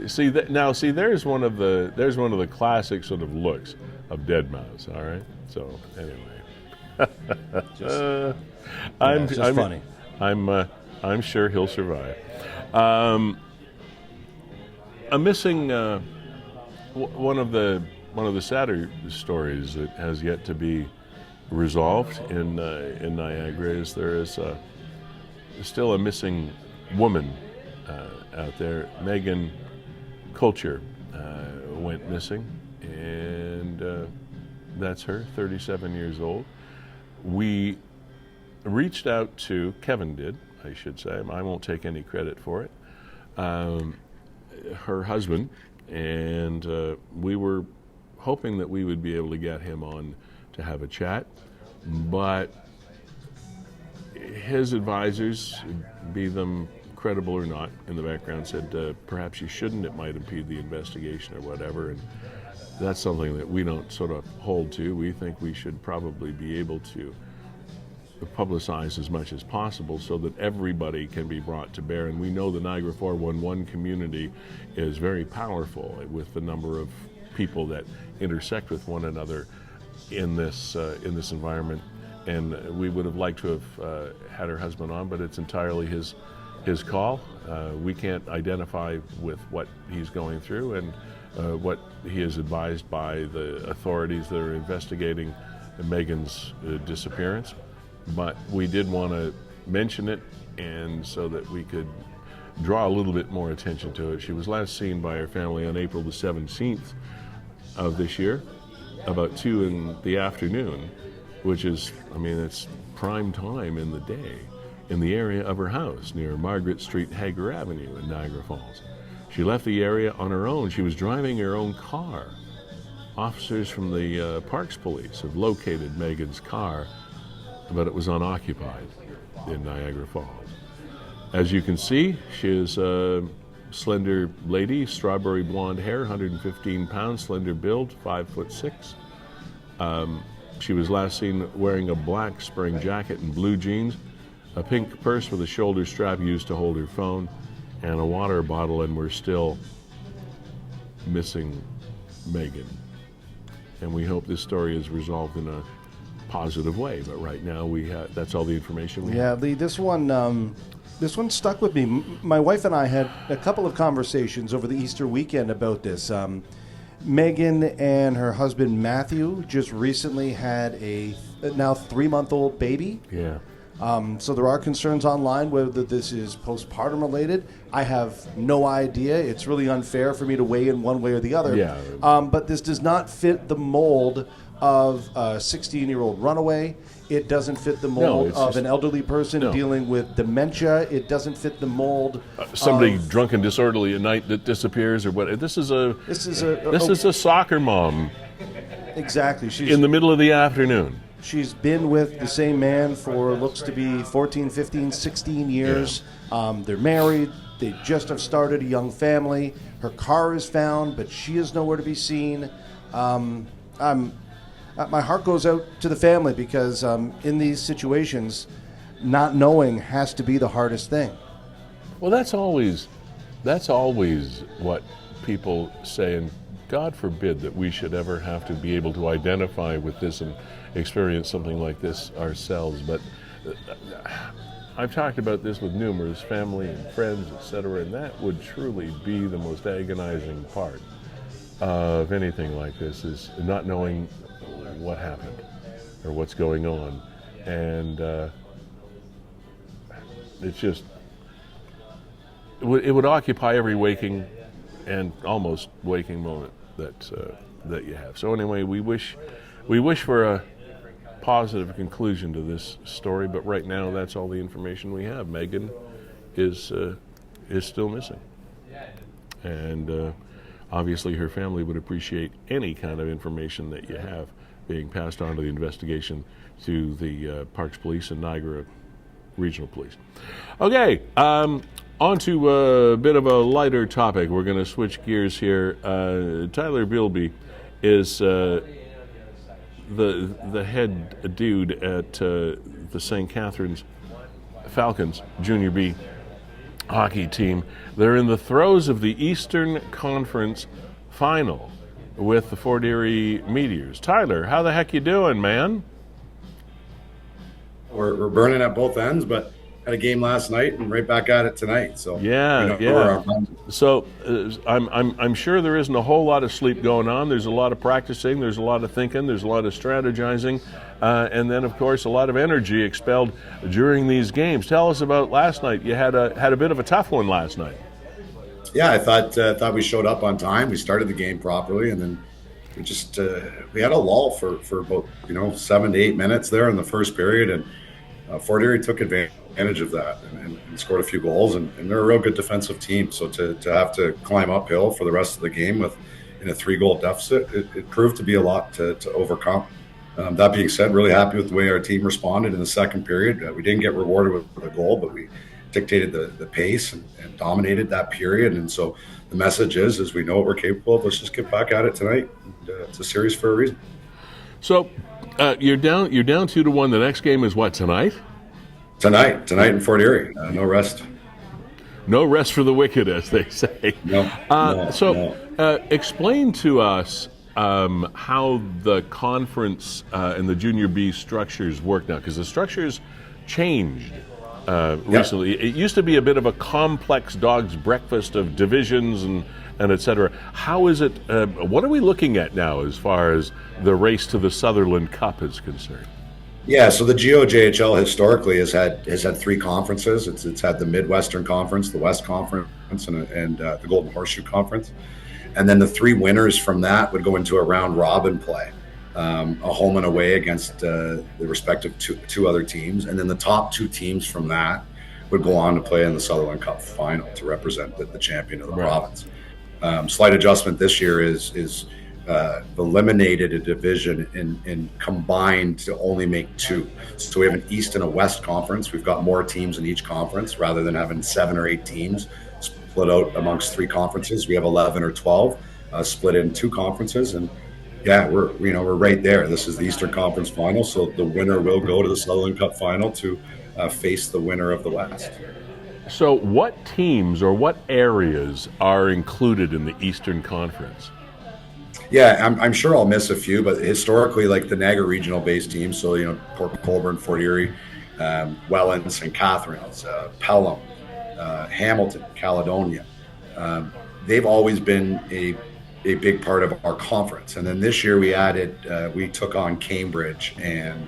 Speaker 1: See, there's one of the classic sort of looks of Deadmau5. All right. So anyway,
Speaker 2: just funny.
Speaker 1: I'm sure he'll survive. I'm missing one of the sadder stories that has yet to be resolved in Niagara. Is there is still a missing woman out there? Megan Culture went missing, and that's her, 37 years old. We reached out to, Kevin did, I should say, I won't take any credit for it, her husband, and we were hoping that we would be able to get him on to have a chat, but his advisors, be them credible or not, in the background said perhaps you shouldn't, it might impede the investigation or whatever, and that's something that we don't sort of hold to. We think we should probably be able to publicize as much as possible so that everybody can be brought to bear, and we know the Niagara 411 community is very powerful with the number of people that intersect with one another in this environment, and we would have liked to have had her husband on, but it's entirely his call. We can't identify with what he's going through and what he is advised by the authorities that are investigating Megan's disappearance, but we did want to mention it, and so that we could draw a little bit more attention to it. She was last seen by her family on April the 17th of this year, about 2 in the afternoon, which is, I mean, it's prime time in the day, in the area of her house near Margaret Street, Hager Avenue in Niagara Falls. She left the area on her own. She was driving her own car. Officers from the Parks Police have located Megan's car, but it was unoccupied in Niagara Falls. As you can see, she is a slender lady, strawberry blonde hair, 115 pounds, slender build, 5'6". She was last seen wearing a black spring jacket and blue jeans, a pink purse with a shoulder strap used to hold her phone, and a water bottle, and we're still missing Megan. And we hope this story is resolved in a positive way, but right now that's all the information we have.
Speaker 2: Lee, this one stuck with me. My wife and I had a couple of conversations over the Easter weekend about this. Megan and her husband Matthew just recently had a now 3-month-old baby.
Speaker 1: Yeah.
Speaker 2: So there are concerns online whether this is postpartum related. I have no idea. It's really unfair for me to weigh in one way or the other.
Speaker 1: Yeah.
Speaker 2: But this does not fit the mold of a 16-year-old runaway. It doesn't fit the mold of an elderly person dealing with dementia. It doesn't fit the mold.
Speaker 1: Somebody drunk and disorderly at night that disappears or what? This is a soccer mom.
Speaker 2: Exactly. She's
Speaker 1: in the middle of the afternoon.
Speaker 2: She's been with the same man for looks to be 14, 15, 16 years. Yeah. They're married. They just have started a young family. Her car is found, but she is nowhere to be seen. My heart goes out to the family because in these situations, not knowing has to be the hardest thing.
Speaker 1: Well, that's always what people say, and God forbid that we should ever have to be able to identify with this and experience something like this ourselves. But I've talked about this with numerous family and friends, etc., and that would truly be the most agonizing part of anything like this, is not knowing what happened or what's going on. And it's just, it would occupy every waking and almost waking moment that you have. So anyway, we wish for a positive conclusion to this story, but right now that's all the information we have. Megan is still missing, and obviously her family would appreciate any kind of information that you have being passed on to the investigation to the Parks Police and Niagara Regional Police. Okay, on to a bit of a lighter topic. We're going to switch gears here. Tyler Bielby is the head dude at the St. Catharines Falcons Junior B hockey team. They're in the throes of the Eastern Conference Final with the Fort Erie Meteors. Tyler, how the heck you doing, man?
Speaker 4: We're burning at both ends, but had a game last night and right back at it tonight. So
Speaker 1: yeah. So I'm sure there isn't a whole lot of sleep going on. There's a lot of practicing. There's a lot of thinking. There's a lot of strategizing, and then of course a lot of energy expelled during these games. Tell us about last night. You had a bit of a tough one last night.
Speaker 4: Yeah, I thought we showed up on time. We started the game properly, and then we just we had a lull for about 7 to 8 minutes there in the first period, and Fort Erie took advantage of that and scored a few goals, and they're a real good defensive team. So to have to climb uphill for the rest of the game in a 3-goal deficit, it proved to be a lot to overcome. That being said, really happy with the way our team responded in the second period. We didn't get rewarded with a goal, but we dictated the pace and dominated that period. And so the message is we know what we're capable of. Let's just get back at it tonight. And, it's a series for a reason.
Speaker 1: So you're down 2-1. The next game is what, tonight?
Speaker 4: Tonight in Fort Erie. No rest.
Speaker 1: No rest for the wicked, as they say.
Speaker 4: No.
Speaker 1: Explain to us how the conference and the Junior B structures work now, because the structures changed recently. It used to be a bit of a complex dog's breakfast of divisions and et cetera. How is it? What are we looking at now as far as the race to the Sutherland Cup is concerned?
Speaker 4: Yeah, so the GOJHL historically has had 3 conferences. It's had the Midwestern Conference, the West Conference, and the Golden Horseshoe Conference. And then the 3 winners from that would go into a round robin play, a home and away against the respective two other teams. And then the top 2 teams from that would go on to play in the Sutherland Cup final to represent the champion of the province. Slight adjustment this year is eliminated a division and combined to only make 2. So we have an East and a West conference. We've got more teams in each conference rather than having 7 or 8 teams split out amongst 3 conferences. We have 11 or 12 split in 2 conferences, and yeah, we're right there. This is the Eastern Conference final, so the winner will go to the Sutherland Cup final to face the winner of the West.
Speaker 1: So what teams or what areas are included in the Eastern Conference?
Speaker 4: Yeah, I'm sure I'll miss a few, but historically, like the Niagara regional based teams, so Port Colborne, Fort Erie, Welland, St. Catharines, Pelham, Hamilton, Caledonia, they've always been a big part of our conference. And then this year we took on Cambridge and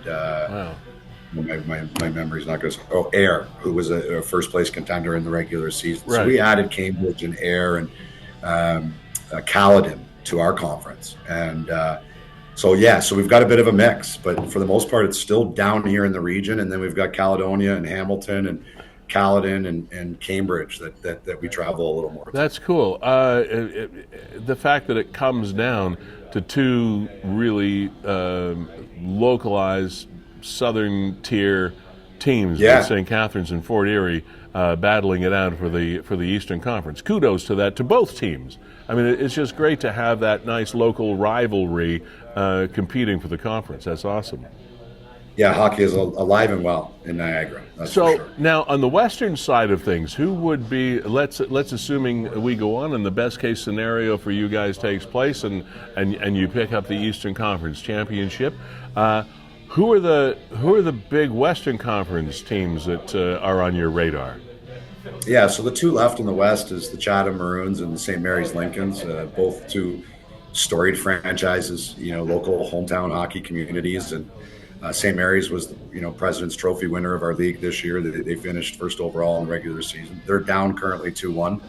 Speaker 4: my memory's not good. Ayr, who was a first place contender in the regular season. Right. So we added Cambridge and Ayr and Caledon to our conference. And so we've got a bit of a mix, but for the most part, it's still down here in the region. And then we've got Caledonia and Hamilton and Caledon and Cambridge that we travel a little more.
Speaker 1: That's cool. The fact that it comes down to 2 really localized southern tier teams, with St. Catharines and Fort Erie battling it out for the Eastern Conference. Kudos to that, to both teams. I mean, it's just great to have that nice local rivalry competing for the conference. That's awesome.
Speaker 4: Yeah, hockey is alive and well in Niagara. That's for
Speaker 1: So
Speaker 4: sure.
Speaker 1: now on the western side of things, who would be, let's assuming we go on and the best case scenario for you guys takes place and you pick up the Eastern Conference Championship, who are the big Western Conference teams that are on your radar?
Speaker 4: Yeah, so the two left in the West is the Chatham Maroons and the St. Mary's Lincolns, both two storied franchises, local hometown hockey communities. And St. Mary's was, President's Trophy winner of our league this year. They finished first overall in the regular season. They're down currently 2-1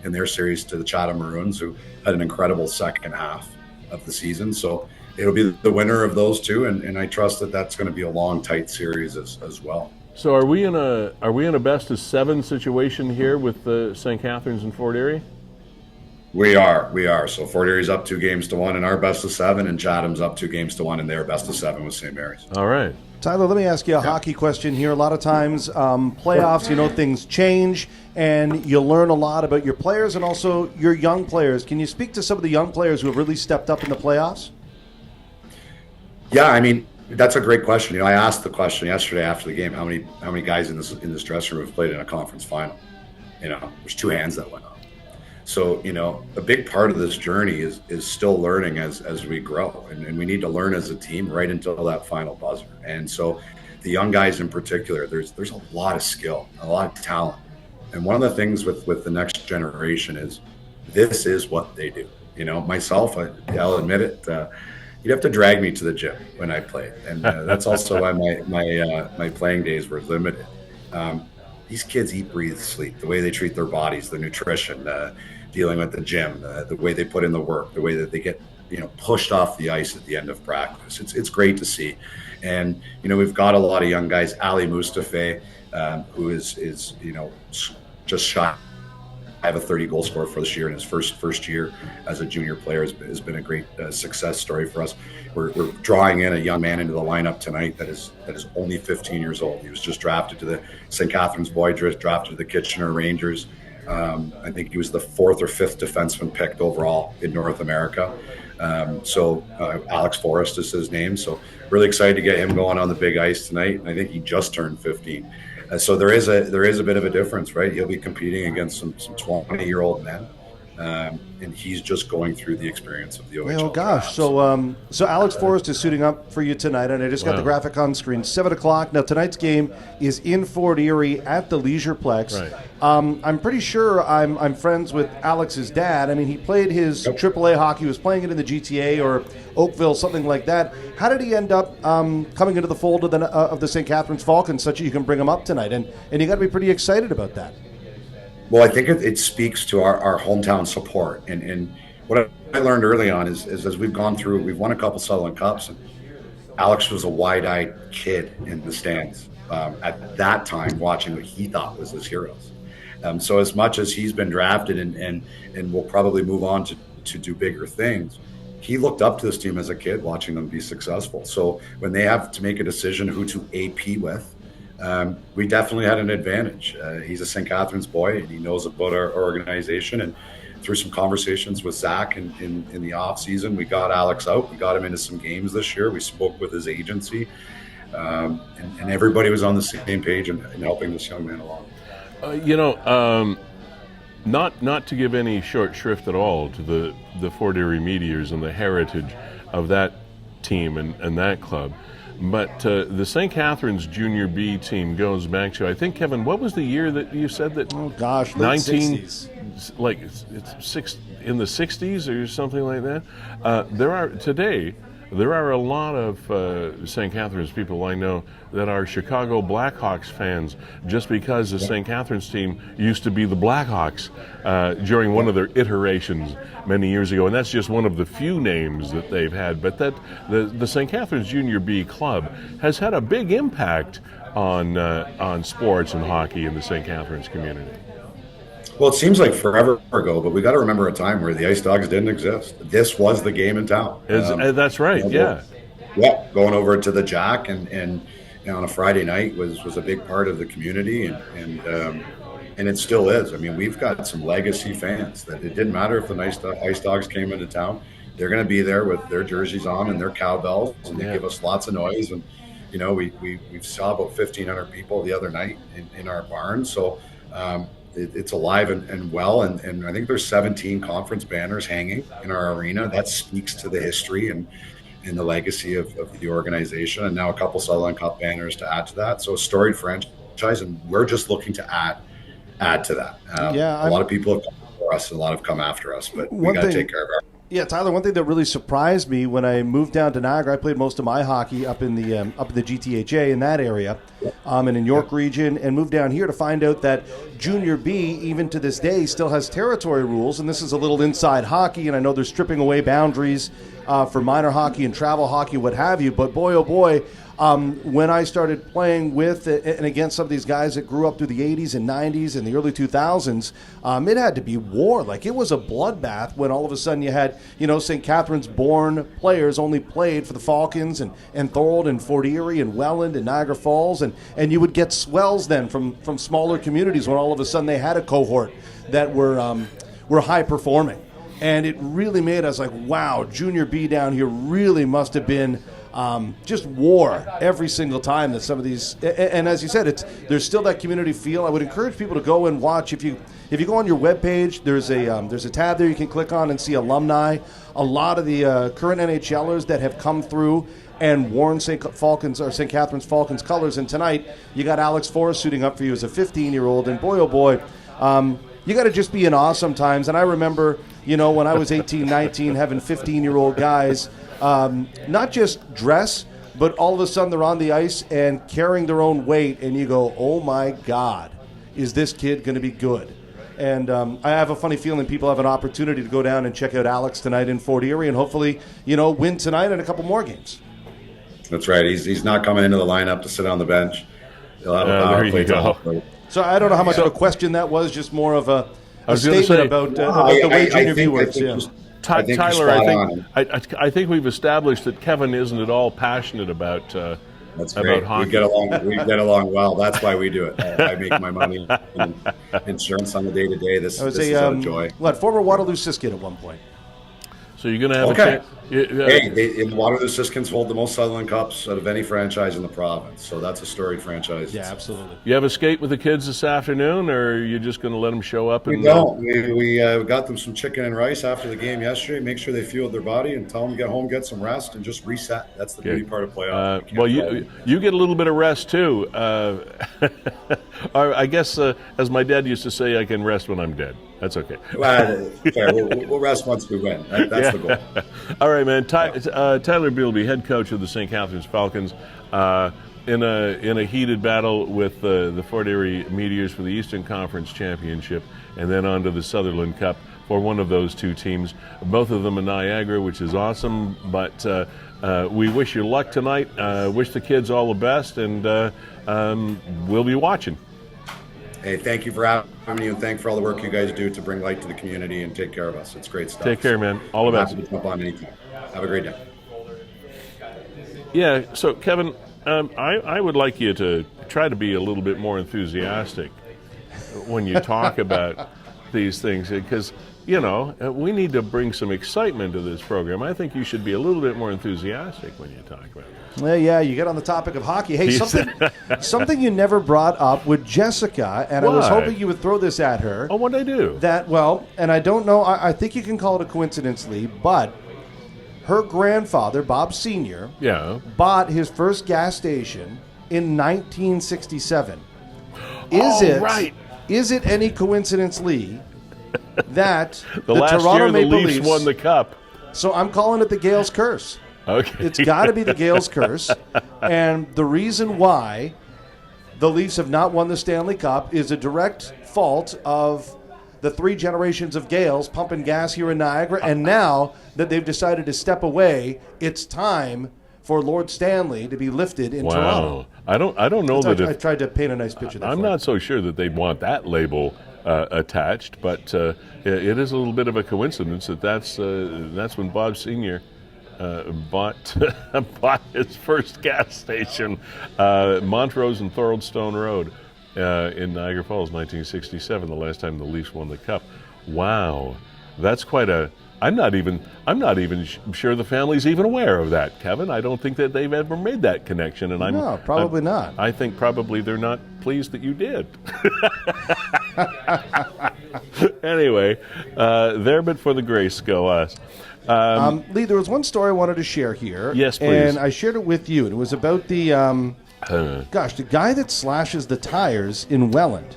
Speaker 4: in their series to the Chatham Maroons, who had an incredible second half of the season. So it'll be the winner of those two, and I trust that that's going to be a long, tight series as well.
Speaker 1: So are we in a best of 7 situation here with the St. Catharines and Fort Erie?
Speaker 4: We are. So Fort Erie's up 2-1 in our best of 7, and Chatham's up 2-1 in their best of 7 with St. Mary's.
Speaker 1: All right.
Speaker 2: Tyler, let me ask you a hockey question here. A lot of times, playoffs, things change, and you learn a lot about your players and also your young players. Can you speak to some of the young players who have really stepped up in the playoffs?
Speaker 4: Yeah, I mean, that's a great question. I asked the question yesterday after the game, how many guys in this dressing room have played in a conference final? There's 2 hands that went up. So, a big part of this journey is still learning as we grow. And we need to learn as a team right until that final buzzer. And so the young guys in particular, there's a lot of skill, a lot of talent. And one of the things with the next generation is this is what they do. Myself, I'll admit it, you'd have to drag me to the gym when I played. And that's also why my playing days were limited. These kids eat, breathe, sleep, the way they treat their bodies, their nutrition, dealing with the gym, the way they put in the work, the way that they get, pushed off the ice at the end of practice. It's great to see. And, we've got a lot of young guys. Ali Mustafa, who is just shy. I have a 30-goal scorer for this year in his first year as a junior player has been a great success story for us. We're drawing in a young man into the lineup tonight that is only 15 years old. He was just drafted to the St. Catharines Boy, drafted to the Kitchener Rangers. I think he was the 4th or 5th defenseman picked overall in North America. So Alex Forrest is his name. So really excited to get him going on the big ice tonight. And I think he just turned 15. So there is a bit of a difference, right? He'll be competing against some 20-year-old men. And he's just going through the experience of the OHL.
Speaker 2: Oh gosh! So Alex Forrest is suiting up for you tonight, and I just got the graphic on screen. 7:00. Now tonight's game is in Fort Erie at the Leisureplex.
Speaker 1: Right.
Speaker 2: I'm pretty sure I'm friends with Alex's dad. I mean, he played his AAA hockey. He was playing it in the GTA or Oakville, something like that. How did he end up coming into the fold of the St. Catharines Falcons, such that you can bring him up tonight? And you got to be pretty excited about that.
Speaker 4: Well, I think it speaks to our hometown support. And what I learned early on is as we've gone through, we've won a couple Sutherland Cups, and Alex was a wide-eyed kid in the stands at that time watching what he thought was his heroes. So as much as he's been drafted and will probably move on to do bigger things, he looked up to this team as a kid watching them be successful. So when they have to make a decision who to AP with, we definitely had an advantage. He's a St. Catharines boy, and he knows about our organization. And through some conversations with Zach in the off season, we got Alex out. We got him into some games this year. We spoke with his agency, and everybody was on the same page in helping this young man along.
Speaker 1: Not to give any short shrift at all to the Fort Erie Meteors and the heritage of that team and that club. But the St. Catharines Junior B team goes back to, I think, Kevin, what was the year that you said that?
Speaker 2: Oh gosh,
Speaker 1: 60s. Like it's in the 60s or something like that. There are a lot of St. Catharines people I know that are Chicago Blackhawks fans just because the St. Catharines team used to be the Blackhawks during one of their iterations many years ago, and that's just one of the few names that they've had. But that the St. Catharines Junior B club has had a big impact on sports and hockey in the St. Catharines community.
Speaker 4: Well, it seems like forever ago, but we got to remember a time where the Ice Dogs didn't exist. This was the game in town.
Speaker 1: That's right. Yeah.
Speaker 4: Yeah, going over to the Jack and on a Friday night was a big part of the community, and it still is. I mean, we've got some legacy fans that it didn't matter if the Ice Dogs came into town; they're going to be there with their jerseys on and their cowbells, and they give us lots of noise. And we saw about 1,500 people the other night in our barn. So it's alive and well. And I think there's 17 conference banners hanging in our arena. That speaks to the history and the legacy of the organization. And now a couple Sutherland Cup banners to add to that. So a storied franchise, and we're just looking to add to that. A lot of people have come before us, and a lot have come after us, but we got to take care of our.
Speaker 2: Yeah, Tyler, one thing that really surprised me when I moved down to Niagara, I played most of my hockey up in the GTHA in that area, and in York region, and moved down here to find out that Junior B, even to this day, still has territory rules, and this is a little inside hockey, and I know they're stripping away boundaries for minor hockey and travel hockey, what have you, but boy, oh boy, when I started playing with and against some of these guys that grew up through the 80s and 90s and the early 2000s, it had to be war. Like, it was a bloodbath when all of a sudden you had, St. Catharines born players only played for the Falcons and Feulled and Fort Erie and Welland and Niagara Falls, and you would get swells then from smaller communities when all of a sudden they had a cohort that were high performing. And it really made us like, wow, Junior B down here really must have been just war every single time that some of these, and as you said, there's still that community feel. I would encourage people to go and watch. If you go on your webpage, there's a tab there you can click on and see alumni. A lot of the current NHLers that have come through and worn St. Catharines Falcons colors. And tonight you got Alex Forrest suiting up for you as a 15-year-old, and boy, oh boy, you got to just be in awe sometimes. And I remember, when I was 18, 19, having 15-year-old guys. Not just dress, but all of a sudden they're on the ice and carrying their own weight, and you go, oh my God, is this kid going to be good? And I have a funny feeling people have an opportunity to go down and check out Alex tonight in Fort Erie and hopefully, win tonight and a couple more games.
Speaker 4: That's right. He's not coming into the lineup to sit on the bench. He'll have a power play time.
Speaker 2: So I don't know how much of a question that was, just more of a statement about the way Junior B works.
Speaker 1: Tyler, I think we've established that Kevin isn't at all passionate about
Speaker 4: that's great. About hockey. We get along well. That's why we do it. I make my money in insurance on the day-to-day. This is out of joy.
Speaker 2: Former Waterloo Siskiyou at one point.
Speaker 1: So you're going to have a chance.
Speaker 4: The Waterloo Siskins hold the most Sutherland Cups out of any franchise in the province. So that's a storied franchise.
Speaker 2: Yeah, absolutely.
Speaker 1: You have a skate with the kids this afternoon, or are you just going to let them show up?
Speaker 4: We don't. We got them some chicken and rice after the game yesterday. Make sure they fueled their body and tell them to get home, get some rest, and just reset. That's the beauty part of playoffs.
Speaker 1: Well, you get a little bit of rest too. I guess, as my dad used to say, I can rest when I'm dead. That's okay.
Speaker 4: Well, we'll rest once we win. That's the goal.
Speaker 1: All right, man. Tyler Bielby, head coach of the St. Catharines Falcons, in a heated battle with the Fort Erie Meteors for the Eastern Conference Championship, and then on to the Sutherland Cup for one of those two teams. Both of them in Niagara, which is awesome. But we wish you luck tonight. Wish the kids all the best, and we'll be watching.
Speaker 4: Hey, thank you for having me, and thank you for all the work you guys do to bring light to the community and take care of us. It's great stuff.
Speaker 1: Take care, man. All the best.
Speaker 4: Happy to jump on anytime. Have a great day.
Speaker 1: Yeah, so Kevin, I would like you to try to be a little bit more enthusiastic when you talk about these things, because, we need to bring some excitement to this program. I think you should be a little bit more enthusiastic when you talk about this.
Speaker 2: Well, yeah, you get on the topic of hockey. Hey, something you never brought up with Jessica, and I was hoping you would throw this at her.
Speaker 1: Oh, what'd I do?
Speaker 2: And I don't know, I think you can call it a coincidence, Lee, but her grandfather, Bob Sr., bought his first gas station in 1967. Is it any coincidence, Lee, that
Speaker 1: the last
Speaker 2: Toronto
Speaker 1: year
Speaker 2: Maple
Speaker 1: the Leafs won the cup?
Speaker 2: So I'm calling it the Gales curse.
Speaker 1: Okay.
Speaker 2: It's got to be the Gales curse. And the reason why the Leafs have not won the Stanley Cup is a direct fault of the three generations of Gales pumping gas here in Niagara. And now that they've decided to step away, it's time for Lord Stanley to be lifted in Toronto.
Speaker 1: I don't know that
Speaker 2: I tried to paint a nice picture there.
Speaker 1: I'm not so sure that they'd want that label attached, but it is a little bit of a coincidence that's when Bob Sr. Bought his first gas station, Montrose and Thoroldstone Road, in Niagara Falls, 1967, the last time the Leafs won the Cup. Wow. That's quite a. I'm not even sure the family's even aware of that, Kevin. I don't think that they've ever made that connection, and
Speaker 2: No, probably not.
Speaker 1: I think probably they're not pleased that you did. Anyway, there but for the grace go us.
Speaker 2: Lee, there was one story I wanted to share here.
Speaker 1: Yes, please.
Speaker 2: And I shared it with you. And it was about the the guy that slashes the tires in Welland.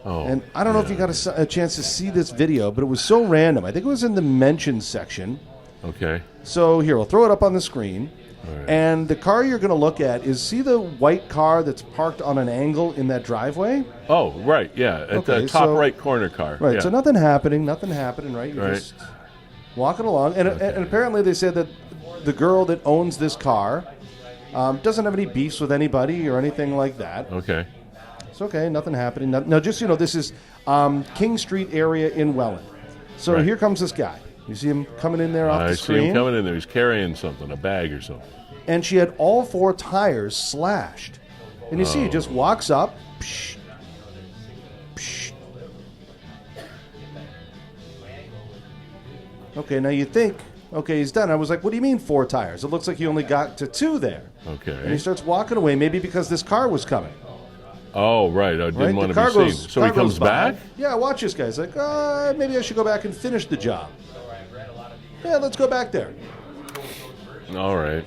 Speaker 1: Oh,
Speaker 2: And I don't know if you got a chance to see this video, but it was so random. I think it was in the mentions section.
Speaker 1: okay.
Speaker 2: So here, we'll throw it up on the screen.
Speaker 1: All right.
Speaker 2: And the car you're going to look at is, see the white car that's parked on an angle in that driveway?
Speaker 1: Oh, right, yeah, at
Speaker 2: Okay,
Speaker 1: the top
Speaker 2: so-
Speaker 1: right corner car.
Speaker 2: Right,
Speaker 1: yeah.
Speaker 2: so nothing happening, right? You're
Speaker 1: Right.
Speaker 2: just walking along. And apparently they said that the girl that owns this car doesn't have any beefs with anybody or anything like that.
Speaker 1: Okay.
Speaker 2: It's okay, nothing happening. Now, just so you know, this is King Street area in Welland. So
Speaker 1: Right.
Speaker 2: here comes this guy. You see him coming in there off
Speaker 1: I
Speaker 2: the
Speaker 1: see
Speaker 2: screen?
Speaker 1: him coming in there. He's carrying something, a bag or something.
Speaker 2: And she had all 4 tires slashed. And you see, he just walks up. Psh, psh. Okay, now you think, okay, he's done. I was like, what do you mean 4 tires? It looks like he only got to 2 there. And he
Speaker 1: Okay.
Speaker 2: starts walking away, maybe because this car was coming.
Speaker 1: Oh, right. I
Speaker 2: Right?
Speaker 1: didn't want
Speaker 2: The
Speaker 1: to
Speaker 2: car
Speaker 1: be seen.
Speaker 2: goes-
Speaker 1: So he
Speaker 2: car goes
Speaker 1: comes
Speaker 2: by.
Speaker 1: back?
Speaker 2: Yeah, watch this guy. He's like, maybe I should go back and finish the job. Yeah, let's go back there.
Speaker 1: All right.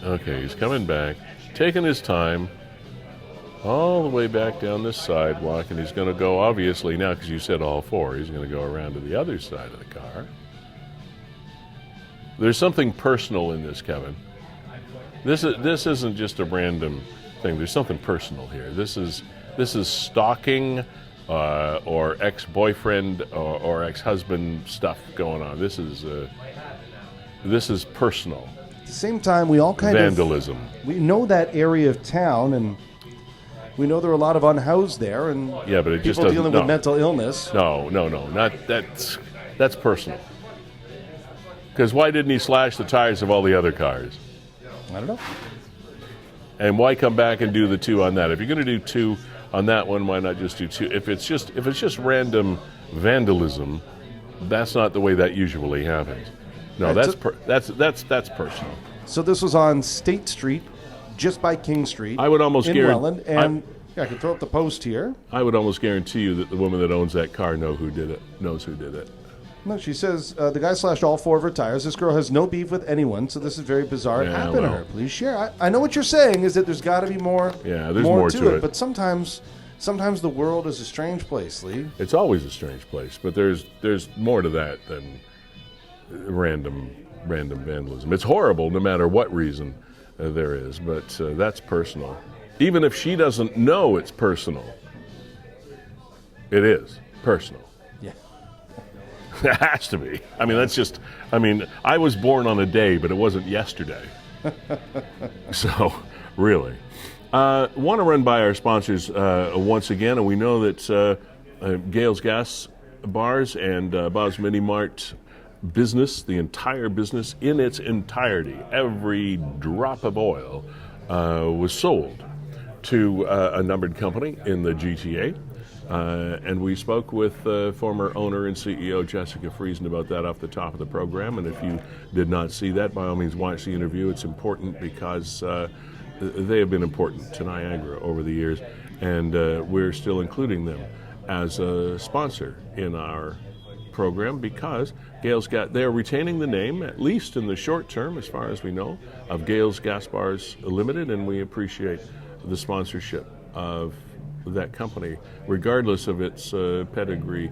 Speaker 1: Okay, he's coming back, taking his time, all the way back down this sidewalk, and he's going to go, obviously, now because you said all 4, he's going to go around to the other side of the car. There's something personal in this, Kevin. This isn't just a random thing. There's something personal here. This is stalking or ex-boyfriend or ex-husband stuff going on. This is personal.
Speaker 2: At the same time, we all kind
Speaker 1: Vandalism.
Speaker 2: we know that area of town, and we know there are a lot of unhoused there, and
Speaker 1: Yeah, but it just
Speaker 2: people
Speaker 1: doesn't.
Speaker 2: dealing
Speaker 1: No.
Speaker 2: with mental illness.
Speaker 1: No, not that's personal. Because why didn't he slash the tires of all the other cars?
Speaker 2: I don't know.
Speaker 1: And why come back and do the 2 on that? If you're going to do 2 on that one, why not just do 2? If it's just random vandalism, that's not the way that usually happens. No,
Speaker 2: Right,
Speaker 1: that's personal.
Speaker 2: So this was on State Street, just by King Street.
Speaker 1: I would almost
Speaker 2: in
Speaker 1: guarantee-
Speaker 2: Welland, and I can throw up the post here.
Speaker 1: I would almost guarantee you that the woman that owns that car knows who did it.
Speaker 2: No, she says the guy slashed all 4 of her tires. This girl has no beef with anyone, so this is very bizarre. It
Speaker 1: Yeah,
Speaker 2: happened to
Speaker 1: well.
Speaker 2: her. Please share. I know what you're saying is that there's got to be more.
Speaker 1: Yeah, there's more to it.
Speaker 2: But sometimes the world is a strange place, Lee.
Speaker 1: It's always a strange place, but there's more to that than random vandalism. It's horrible no matter what reason there is, but that's personal. Even if she doesn't know it's personal, it is personal.
Speaker 2: Yeah.
Speaker 1: It has to be. I mean, I was born on a day, but it wasn't yesterday. So, really. Want to run by our sponsors once again, and we know that Gale's Gas Bars and Bob's Mini Mart business, the entire business in its entirety, every drop of oil was sold to a numbered company in the GTA. And we spoke with former owner and CEO Jessica Friesen about that off the top of the program. And if you did not see that, by all means, watch the interview. It's important because they have been important to Niagara over the years, and we're still including them as a sponsor in our program because they're retaining the name, at least in the short term, as far as we know, of Gale's Gas Bars Limited, and we appreciate the sponsorship of that company, regardless of its pedigree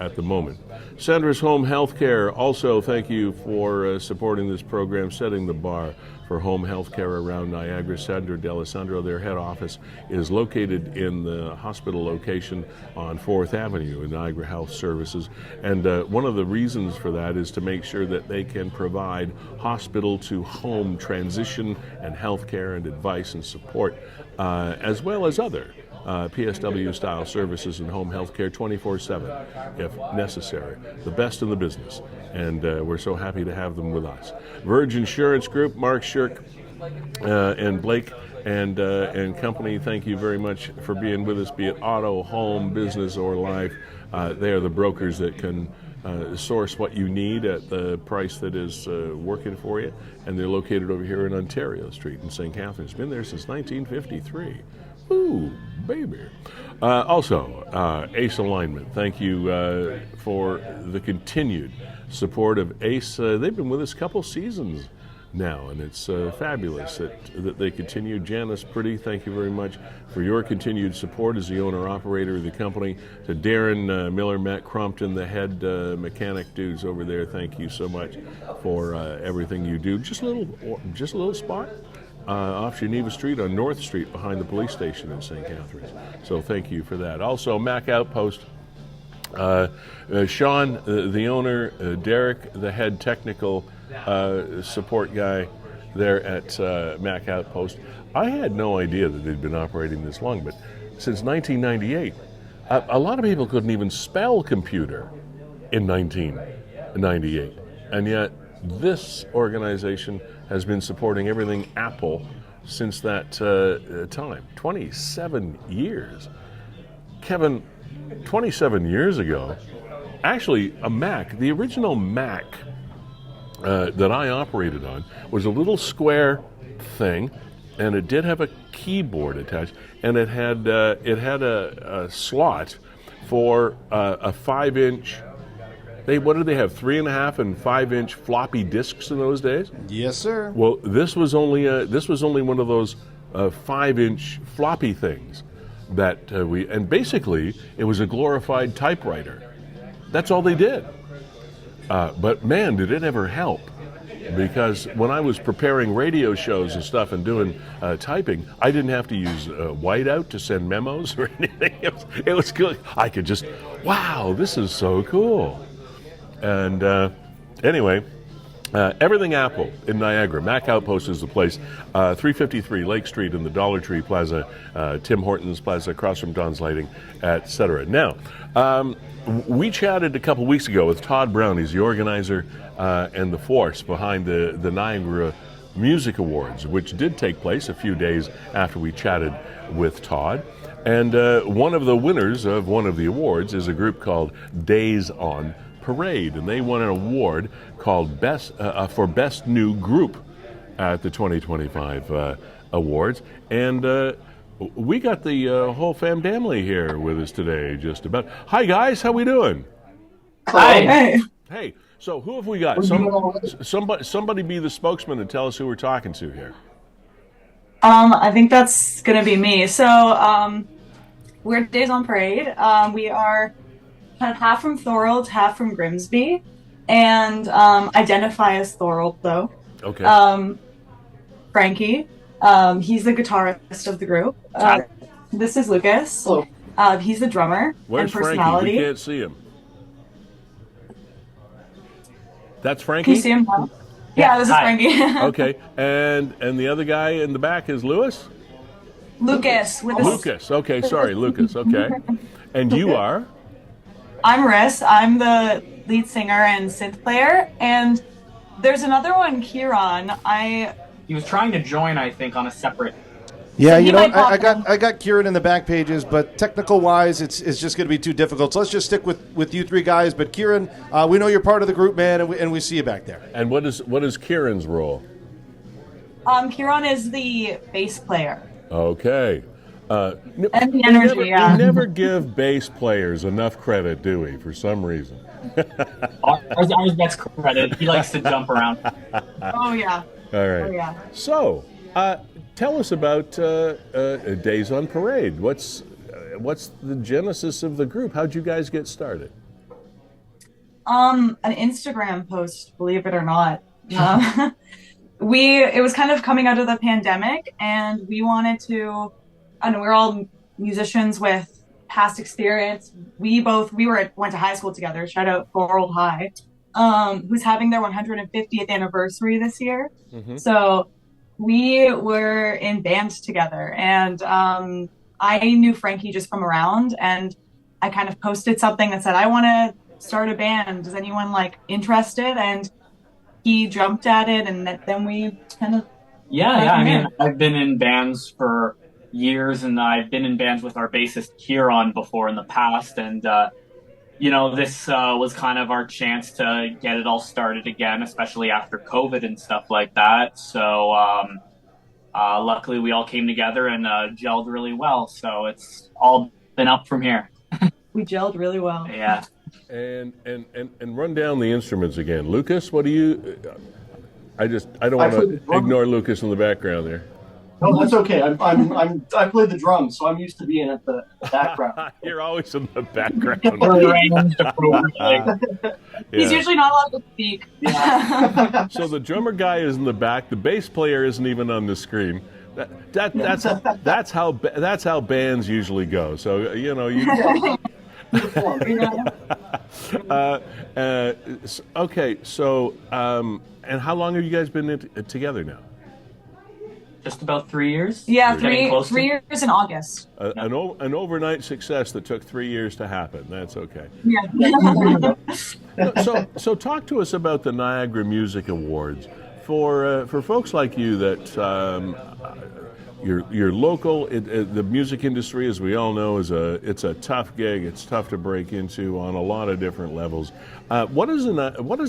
Speaker 1: at the moment. Sandra's Home Healthcare, also thank you for supporting this program, setting the bar for home health care around Niagara. Sandra D'Alessandro, their head office, is located in the hospital location on 4th Avenue in Niagara Health Services. And one of the reasons for that is to make sure that they can provide hospital-to-home transition and health care and advice and support, as well as other PSW-style services and home health care 24/7 if necessary. The best in the business, and we're so happy to have them with us. Verge Insurance Group, Mark Shirk and Blake and company, thank you very much for being with us, be it auto, home, business, or life. They are the brokers that can source what you need at the price that is working for you, and they're located over here in Ontario Street in St. Catharines. Been there since 1953. Ooh, baby. Also, Ace Alignment, thank you for the continued support of Ace. They've been with us a couple seasons now, and it's fabulous that they continue. Janice Pretty, thank you very much for your continued support as the owner-operator of the company. To Darren Miller, Matt Crompton, the head mechanic dudes over there, thank you so much for everything you do. Just a little spot off Geneva Street on North Street behind the police station in St. Catharines. So thank you for that. Also, Mac Outpost, Sean, the owner, Derek, the head technical support guy there at Mac Outpost. I had no idea that they'd been operating this long, but since 1998, a lot of people couldn't even spell computer in 1998, and yet this organization has been supporting everything Apple since that time. 27 years. Kevin, 27 years ago, actually a Mac, the original Mac that I operated on was a little square thing, and it did have a keyboard attached, and it had a slot for a 5-inch. What did they have? 3.5 and 5-inch floppy disks in those days.
Speaker 2: Yes, sir.
Speaker 1: Well, this was only one of those 5-inch floppy things that and basically it was a glorified typewriter. That's all they did. But man, did it ever help. Because when I was preparing radio shows and stuff and doing typing, I didn't have to use whiteout to send memos or anything. It was good. I could just, wow, this is so cool. And anyway, everything Apple in Niagara. Mac Outpost is the place. 353 Lake Street in the Dollar Tree Plaza, Tim Hortons Plaza, across from Don's Lighting, etc. Now, we chatted a couple weeks ago with Todd Brown. He's the organizer and the force behind the Niagara Music Awards, which did take place a few days after we chatted with Todd. And one of the winners of one of the awards is a group called Days on Parade, and they won an award called for Best New Group at the 2025 awards. And we got the whole family here with us today, just about. Hi guys, how we doing?
Speaker 5: Hi.
Speaker 1: Hey, so who have we got? Somebody be the spokesman and tell us who we're talking to here.
Speaker 5: I think that's gonna be me. So we're Days on Parade. We are kind of half from Feulled, half from Grimsby, and identify as Feulled though.
Speaker 1: Okay.
Speaker 5: Frankie, he's the guitarist of the group. This is Lucas. He's the drummer.
Speaker 1: Where's
Speaker 5: and personality.
Speaker 1: Frankie? We can't see him. That's Frankie?
Speaker 5: Can you see him now? Yeah, this is Frankie.
Speaker 1: Okay, and the other guy in the back is Lewis?
Speaker 5: Lucas.
Speaker 1: Lucas, okay, sorry, Lucas, okay. And you are?
Speaker 5: I'm Riss. I'm the lead singer and synth player, and there's another one, Kieran.
Speaker 6: He was trying to join, I think, on a separate.
Speaker 2: Yeah, you know, I got Kieran in the back pages, but technical wise, it's just going to be too difficult. So let's just stick with you three guys. But Kieran, we know you're part of the group, man, and we see you back there.
Speaker 1: And what is Kieran's role?
Speaker 5: Kieran is the bass player.
Speaker 1: Okay.
Speaker 5: And the energy,
Speaker 1: we never give bass players enough credit, do we, for some reason?
Speaker 6: Ours gets credit. He likes to jump around.
Speaker 5: Oh, yeah.
Speaker 1: All right.
Speaker 5: Oh, yeah.
Speaker 1: So, tell us about Days on Parade. What's the genesis of the group? How'd you guys get started?
Speaker 5: An Instagram post, believe it or not. It was kind of coming out of the pandemic, and we wanted to. And we're all musicians with past experience. We went to high school together. Shout out Feulled High, who's having their 150th anniversary this year. Mm-hmm. So we were in band together, and I knew Frankie just from around, and I kind of posted something that said, "I want to start a band. Is anyone interested?" And he jumped at it, and then we kind of
Speaker 6: Yeah. I mean, I've been in bands for years, and I've been in bands with our bassist Kieran before in the past, and this was kind of our chance to get it all started again, especially after COVID and stuff like that. So luckily, we all came together and gelled really well. So it's all been up from here.
Speaker 5: We gelled really well.
Speaker 6: Yeah.
Speaker 1: And run down the instruments again. Lucas, what do you? I don't want to ignore Lucas in the background there.
Speaker 7: No, that's okay. I play the drums, so I'm used to being at the background.
Speaker 1: You're always in the background.
Speaker 5: He's usually not allowed to speak.
Speaker 7: Yeah.
Speaker 1: So the drummer guy is in the back. The bass player isn't even on the screen. That's how bands usually go. So okay. So and how long have you guys been together now?
Speaker 6: Just about 3 years.
Speaker 5: Yeah, 3 years in August.
Speaker 1: An overnight success that took 3 years to happen. That's okay.
Speaker 5: Yeah.
Speaker 1: So talk to us about the Niagara Music Awards for folks like you that you're local. The music industry, as we all know, it's a tough gig. It's tough to break into on a lot of different levels. What does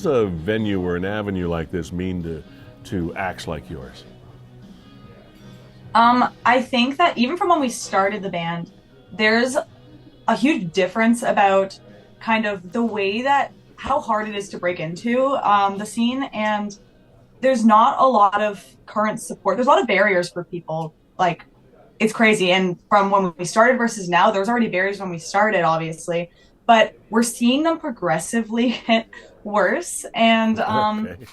Speaker 1: a venue or an avenue like this mean to acts like yours?
Speaker 5: I think that even from when we started the band, there's a huge difference about kind of the way that how hard it is to break into the scene, and there's not a lot of current support. There's a lot of barriers for people. Like, it's crazy. And from when we started versus now, there was already barriers when we started, obviously, but we're seeing them progressively get worse. And
Speaker 1: Okay.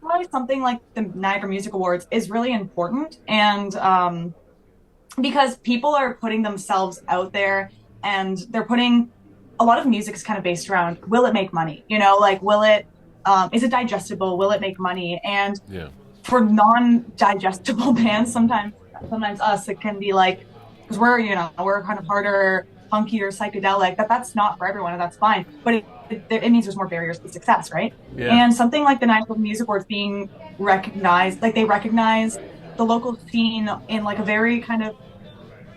Speaker 5: why something like the Niagara Music Awards is really important, and because people are putting themselves out there, and they're putting a lot of music is kind of based around, will it make money? Will it is it digestible? Will it make money? And for non-digestible bands, sometimes us, it can be like, because we're kind of harder, funky or psychedelic. That's not for everyone, and that's fine. But it means there's more barriers to success, right?
Speaker 1: Yeah.
Speaker 5: And something like the Niagara Music Awards being recognized, like they recognize the local scene in like a very kind of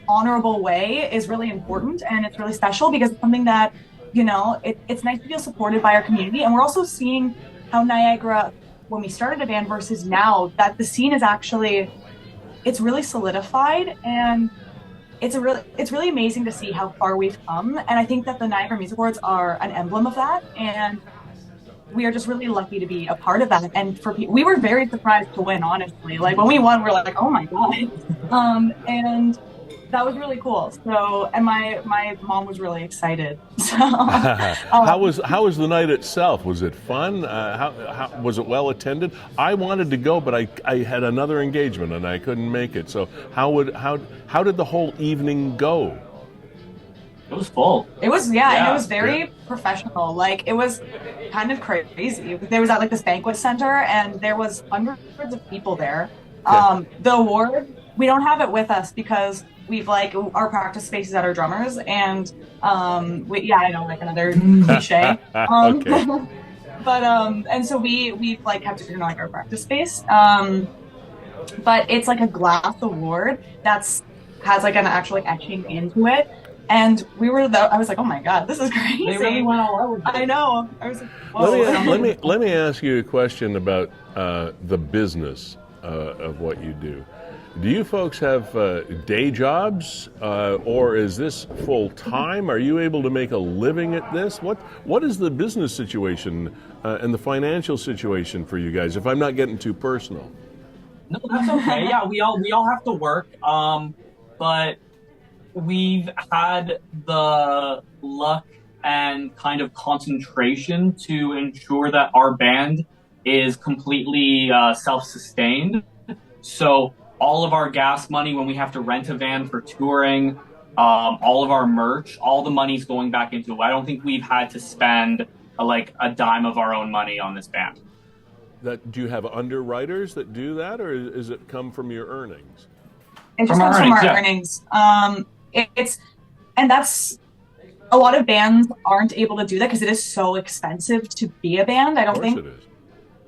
Speaker 5: honorable way, is really important, and it's really special because it's something that it's nice to feel supported by our community. And we're also seeing how Niagara, when we started a band versus now, that the scene is actually, it's really solidified, and it's really amazing to see how far we've come. And I think that the Niagara Music Awards are an emblem of that, and we are just really lucky to be a part of that. And we were very surprised to win, honestly. Like when we won, we're like, oh my god, and that was really cool. So, and my mom was really excited. So,
Speaker 1: how was the night itself? Was it fun? How was it well attended? I wanted to go, but I had another engagement and I couldn't make it. So how did the whole evening go?
Speaker 6: It was full.
Speaker 5: It was, and it was very professional. Like, it was kind of crazy. There was at like this banquet center, and there was hundreds of people there. The award, we don't have it with us because we've like our practice space is at our drummers, and I know, like another cliche.
Speaker 1: Okay.
Speaker 5: But and so we've like kept it in like our practice space. But it's like a glass award has like an actual like etching into it. And I was like, oh my god, this is crazy.
Speaker 6: They really went all over.
Speaker 5: I know. I was like, whoa.
Speaker 1: Let me ask you a question about the business of what you do. Do you folks have day jobs, or is this full time? Are you able to make a living at this? What is the business situation and the financial situation for you guys? If I'm not getting too personal.
Speaker 6: No, that's okay. Yeah, we all have to work, but we've had the luck and kind of concentration to ensure that our band is completely self-sustained. So all of our gas money when we have to rent a van for touring, all of our merch, all the money's going back into it. I don't think we've had to spend a dime of our own money on this band.
Speaker 1: Do you have underwriters that do that, or is it come from your earnings?
Speaker 5: It just comes from our earnings. And that's, a lot of bands aren't able to do that because it is so expensive to be a band. I don't think.
Speaker 1: Of course it is.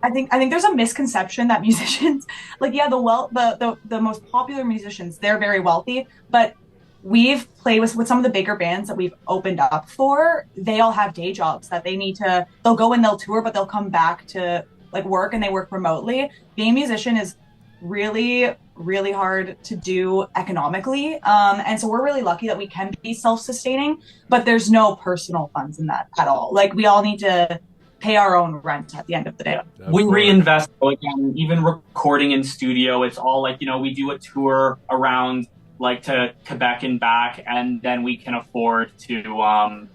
Speaker 5: I think there's a misconception that musicians, like, yeah, the most popular musicians, they're very wealthy, but we've played with some of the bigger bands that we've opened up for. They all have day jobs that they'll go and they'll tour, but they'll come back to like work, and they work remotely. Being a musician is really, really hard to do economically. And so we're really lucky that we can be self-sustaining, but there's no personal funds in that at all. Like, we all need to pay our own rent at the end of the day.
Speaker 6: We reinvest, again, even recording in studio. It's all like, we do a tour around like to Quebec and back, and then we can afford to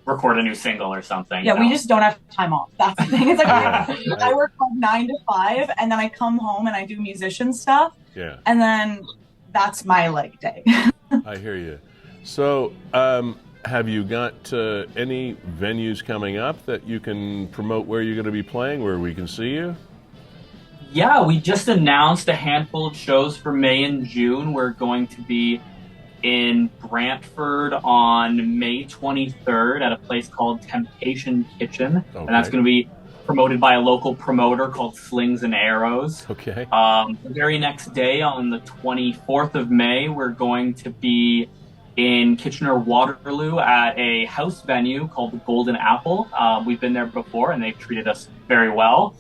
Speaker 6: record a new single or something.
Speaker 5: Yeah, we just don't have time off. That's the thing. It's like I work from 9 to 5, and then I come home and I do musician stuff.
Speaker 1: Yeah.
Speaker 5: And then that's my leg day.
Speaker 1: I hear you. So, have you got any venues coming up that you can promote where you're going to be playing, where we can see you?
Speaker 6: Yeah, we just announced a handful of shows for May and June. We're going to be in Brantford on May 23rd at a place called Temptation Kitchen. Okay. And that's going to be promoted by a local promoter called Slings and Arrows.
Speaker 1: Okay.
Speaker 6: The very next day, on the 24th of May, we're going to be in Kitchener-Waterloo at a house venue called the Golden Apple. We've been there before, and they've treated us very well.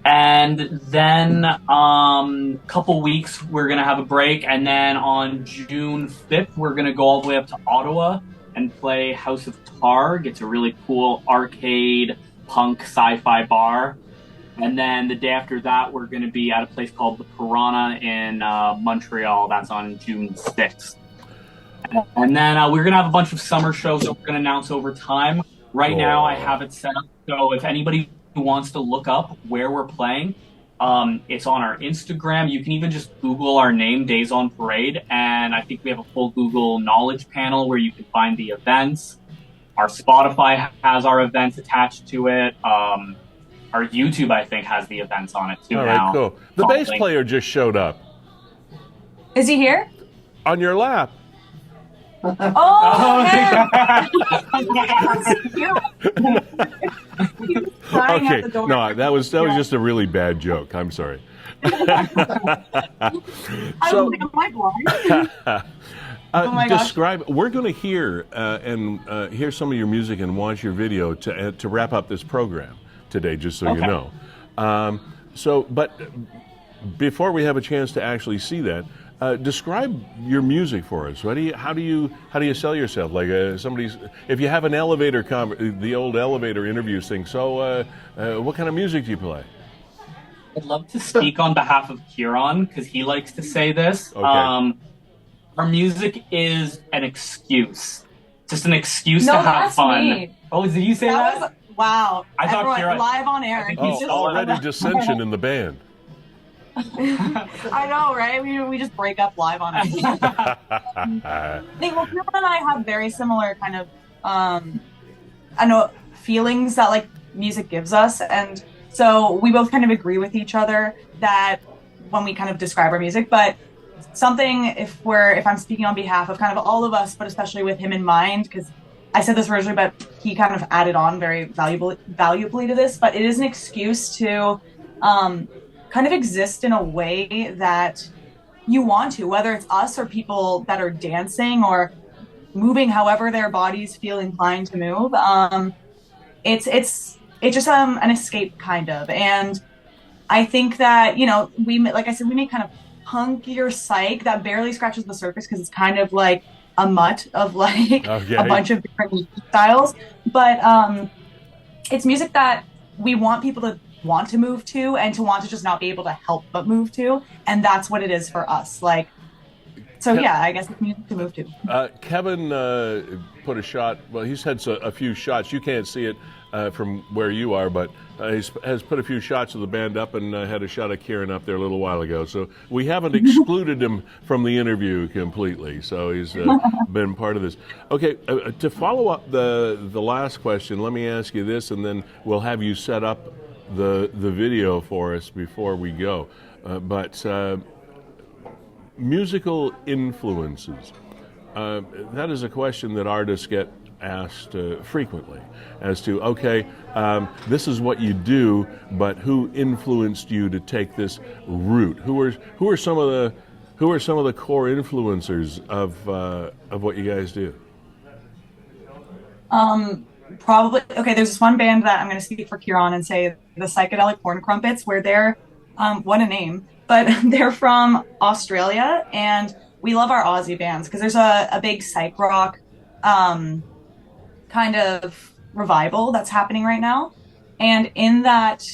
Speaker 6: And then a couple weeks, we're going to have a break. And then on June 5th, we're going to go all the way up to Ottawa and play House of Targ. It's a really cool arcade punk sci-fi bar. And then the day after that, we're going to be at a place called the Piranha in Montreal. That's on June 6th. And then we're going to have a bunch of summer shows that we're going to announce over time. Right now, I have it set up. So if anybody who wants to look up where we're playing, it's on our Instagram. You can even just Google our name, Days on Parade, and I think we have a full Google Knowledge panel where you can find the events. Our Spotify has our events attached to it. Our YouTube, I think, has the events on it too.
Speaker 1: All
Speaker 6: now.
Speaker 1: right, cool. The bass player just showed up.
Speaker 5: Is he here?
Speaker 1: On your lap.
Speaker 5: Oh, yeah.
Speaker 1: Okay, no, that was just a really bad joke. I'm sorry. So,
Speaker 5: am I blind? Oh my gosh.
Speaker 1: Describe. We're going to hear hear some of your music and watch your video to wrap up this program today. Just so you know. But before we have a chance to actually see that, describe your music for us. How do you sell yourself? Like if you have an elevator the old elevator interviews thing. So what kind of music do you play?
Speaker 6: I'd love to speak on behalf of Kieran because he likes to say this.
Speaker 1: Okay.
Speaker 6: Our music is an excuse, just an excuse to have fun.
Speaker 5: Me.
Speaker 6: Oh, did you say that?
Speaker 5: Wow!
Speaker 6: I thought
Speaker 5: Everyone,
Speaker 6: Kieran
Speaker 5: live on air.
Speaker 1: Already dissension in the band.
Speaker 5: I know, right? We just break up live on it. I think Kieran and I have very similar kind of I know feelings that like music gives us, and so we both kind of agree with each other that when we kind of describe our music. But something, if I'm speaking on behalf of kind of all of us, but especially with him in mind, because I said this originally, but he kind of added on very valuably to this. But it is an excuse to kind of exist in a way that you want to, whether it's us or people that are dancing or moving however their bodies feel inclined to move. It's just an escape kind of. And I think that, like I said, we make kind of punkier psych that barely scratches the surface because it's kind of like a mutt of like a bunch of different music styles. But it's music that we want people to want to move to and to want to just not be able to help but move to, and that's what it is for us. Like, so yeah, I guess it's music to move to.
Speaker 1: Kevin put a shot. Well, he's had a few shots. You can't see it from where you are, but he has put a few shots of the band up and had a shot of Kieran up there a little while ago. So we haven't excluded him from the interview completely. So he's been part of this. Okay, to follow up the last question, let me ask you this, and then we'll have you set up the video for us before we go. But musical influences. that is a question that artists get asked frequently as to, okay, this is what you do, but who influenced you to take this route? Who are some of the core influencers of what you guys do?
Speaker 5: Probably, okay, there's this one band that I'm going to speak for Kieran and say the Psychedelic Corn Crumpets, where they're, what a name, but they're from Australia, and we love our Aussie bands because there's a big psych rock kind of revival that's happening right now. And in that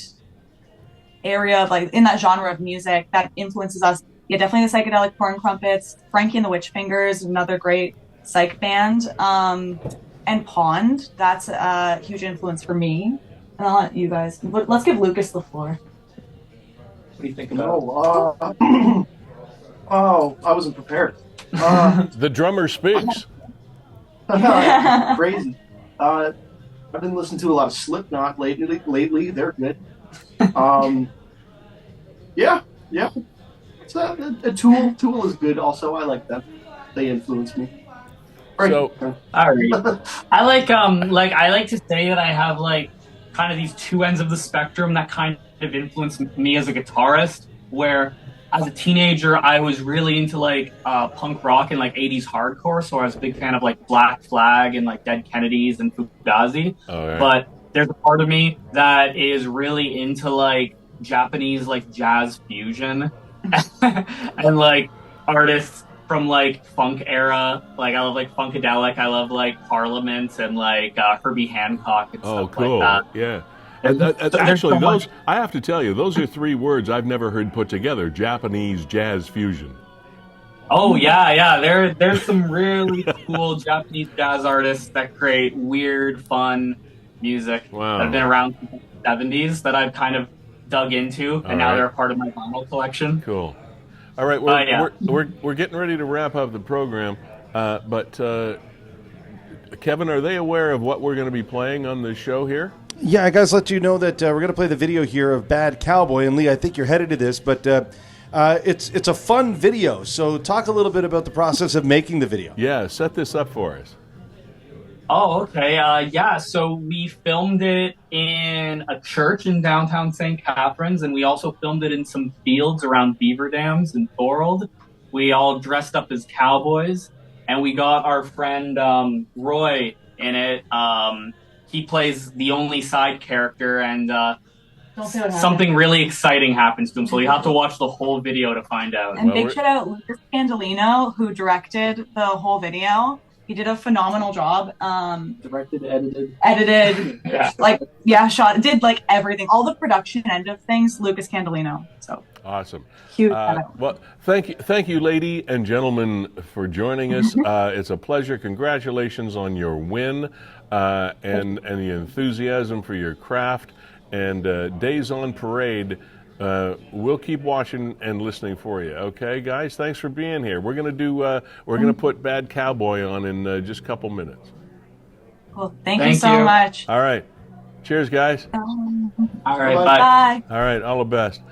Speaker 5: area of in that genre of music that influences us, yeah, definitely the Psychedelic Corn Crumpets, Frankie and the Witch Fingers, another great psych band. And Pond, that's a huge influence for me. And I'll let you guys, let's give Lucas the floor.
Speaker 6: What do you think about
Speaker 7: Oh, I wasn't prepared.
Speaker 1: The drummer speaks.
Speaker 7: Crazy. I've been listening to a lot of Slipknot lately. They're good. Yeah. It's a Tool. Tool is good also. I like them. They influence me.
Speaker 1: So,
Speaker 6: all right. I like to say that I have kind of these two ends of the spectrum that kind of influenced me as a guitarist, where as a teenager I was really into punk rock and 80s hardcore, so I was a big fan of Black Flag and Dead Kennedys and Fugazi.
Speaker 1: right.
Speaker 6: But there's a part of me that is really into Japanese jazz fusion and artists from funk era. I love Funkadelic. I love Parliament and Herbie Hancock and stuff
Speaker 1: cool.
Speaker 6: like that.
Speaker 1: Yeah. And actually, those, I have to tell you, those are three words I've never heard put together: Japanese jazz fusion.
Speaker 6: Oh yeah. There's some really cool Japanese jazz artists that create weird, fun music
Speaker 1: Wow.
Speaker 6: that have been around since the 70s that I've kind of dug into, and now they're a part of my vinyl collection.
Speaker 1: Cool. All right, we're getting ready to wrap up the program, but Kevin, are they aware of what we're going to be playing on the show here?
Speaker 2: Yeah, I guys let you know that we're going to play the video here of Bad Cowboy. And Lee, I think you're headed to this, but it's a fun video. So talk a little bit about the process of making the video.
Speaker 1: Yeah, set this up for us.
Speaker 6: Oh, okay. Yeah, so we filmed it in a church in downtown St. Catharines, and we also filmed it in some fields around beaver dams in Feulled. We all dressed up as cowboys, and we got our friend Roy in it. He plays the only side character, and something really exciting happens to him, so you have to watch the whole video to find out.
Speaker 5: And big shout out Lucas Candolino, who directed the whole video. He did a phenomenal job.
Speaker 7: Directed, edited.
Speaker 5: Shot, did everything. All the production end of things, Lucas Candolino. So
Speaker 1: awesome.
Speaker 5: Huge.
Speaker 1: Well, thank you, lady and gentlemen, for joining us. It's a pleasure. Congratulations on your win and the enthusiasm for your craft. And Days on Parade. We'll keep watching and listening for you. Okay, guys, thanks for being here. We're gonna put Bad Cowboy on in just a couple minutes.
Speaker 5: Cool. Thank you so much.
Speaker 1: All right. Cheers, guys.
Speaker 6: All right.
Speaker 5: Bye.
Speaker 1: All right. All the best.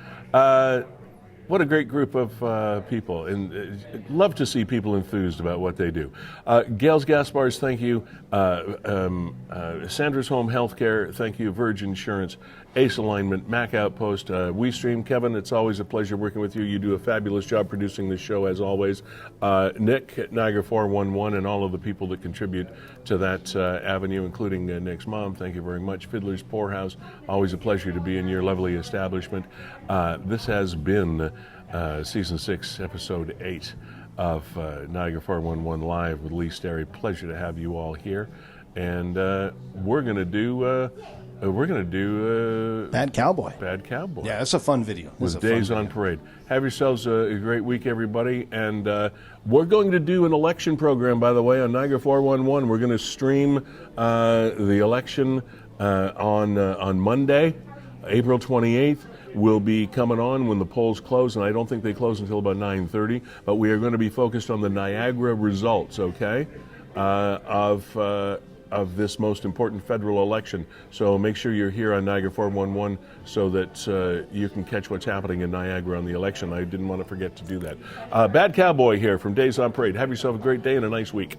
Speaker 1: What a great group of people, and love to see people enthused about what they do. Gales Gaspars, thank you. Sandra's Home Healthcare, thank you. Virgin Insurance, Ace Alignment, Mac Outpost, WeeStreem. Kevin, it's always a pleasure working with you. You do a fabulous job producing this show, as always. Nick at Niagara 411 and all of the people that contribute to that avenue, including Nick's mom, thank you very much. Fiddler's Poorhouse, always a pleasure to be in your lovely establishment. This has been Season 6, Episode 8 of Niagara 411 Live with Lee Sterry. Pleasure to have you all here. And we're going to do
Speaker 2: Bad Cowboy.
Speaker 1: Bad Cowboy.
Speaker 2: Yeah, it's a fun video.
Speaker 1: With Days on Parade. Have yourselves a great week, everybody. And we're going to do an election program, by the way, on Niagara 411. We're going to stream the election on Monday, April 28th. We'll be coming on when the polls close, and I don't think they close until about 9:30. But we are going to be focused on the Niagara results, okay, of of this most important federal election. So make sure you're here on Niagara 411 so that you can catch what's happening in Niagara on the election. I didn't want to forget to do that. Bad Cowboy here from Days on Parade. Have yourself a great day and a nice week.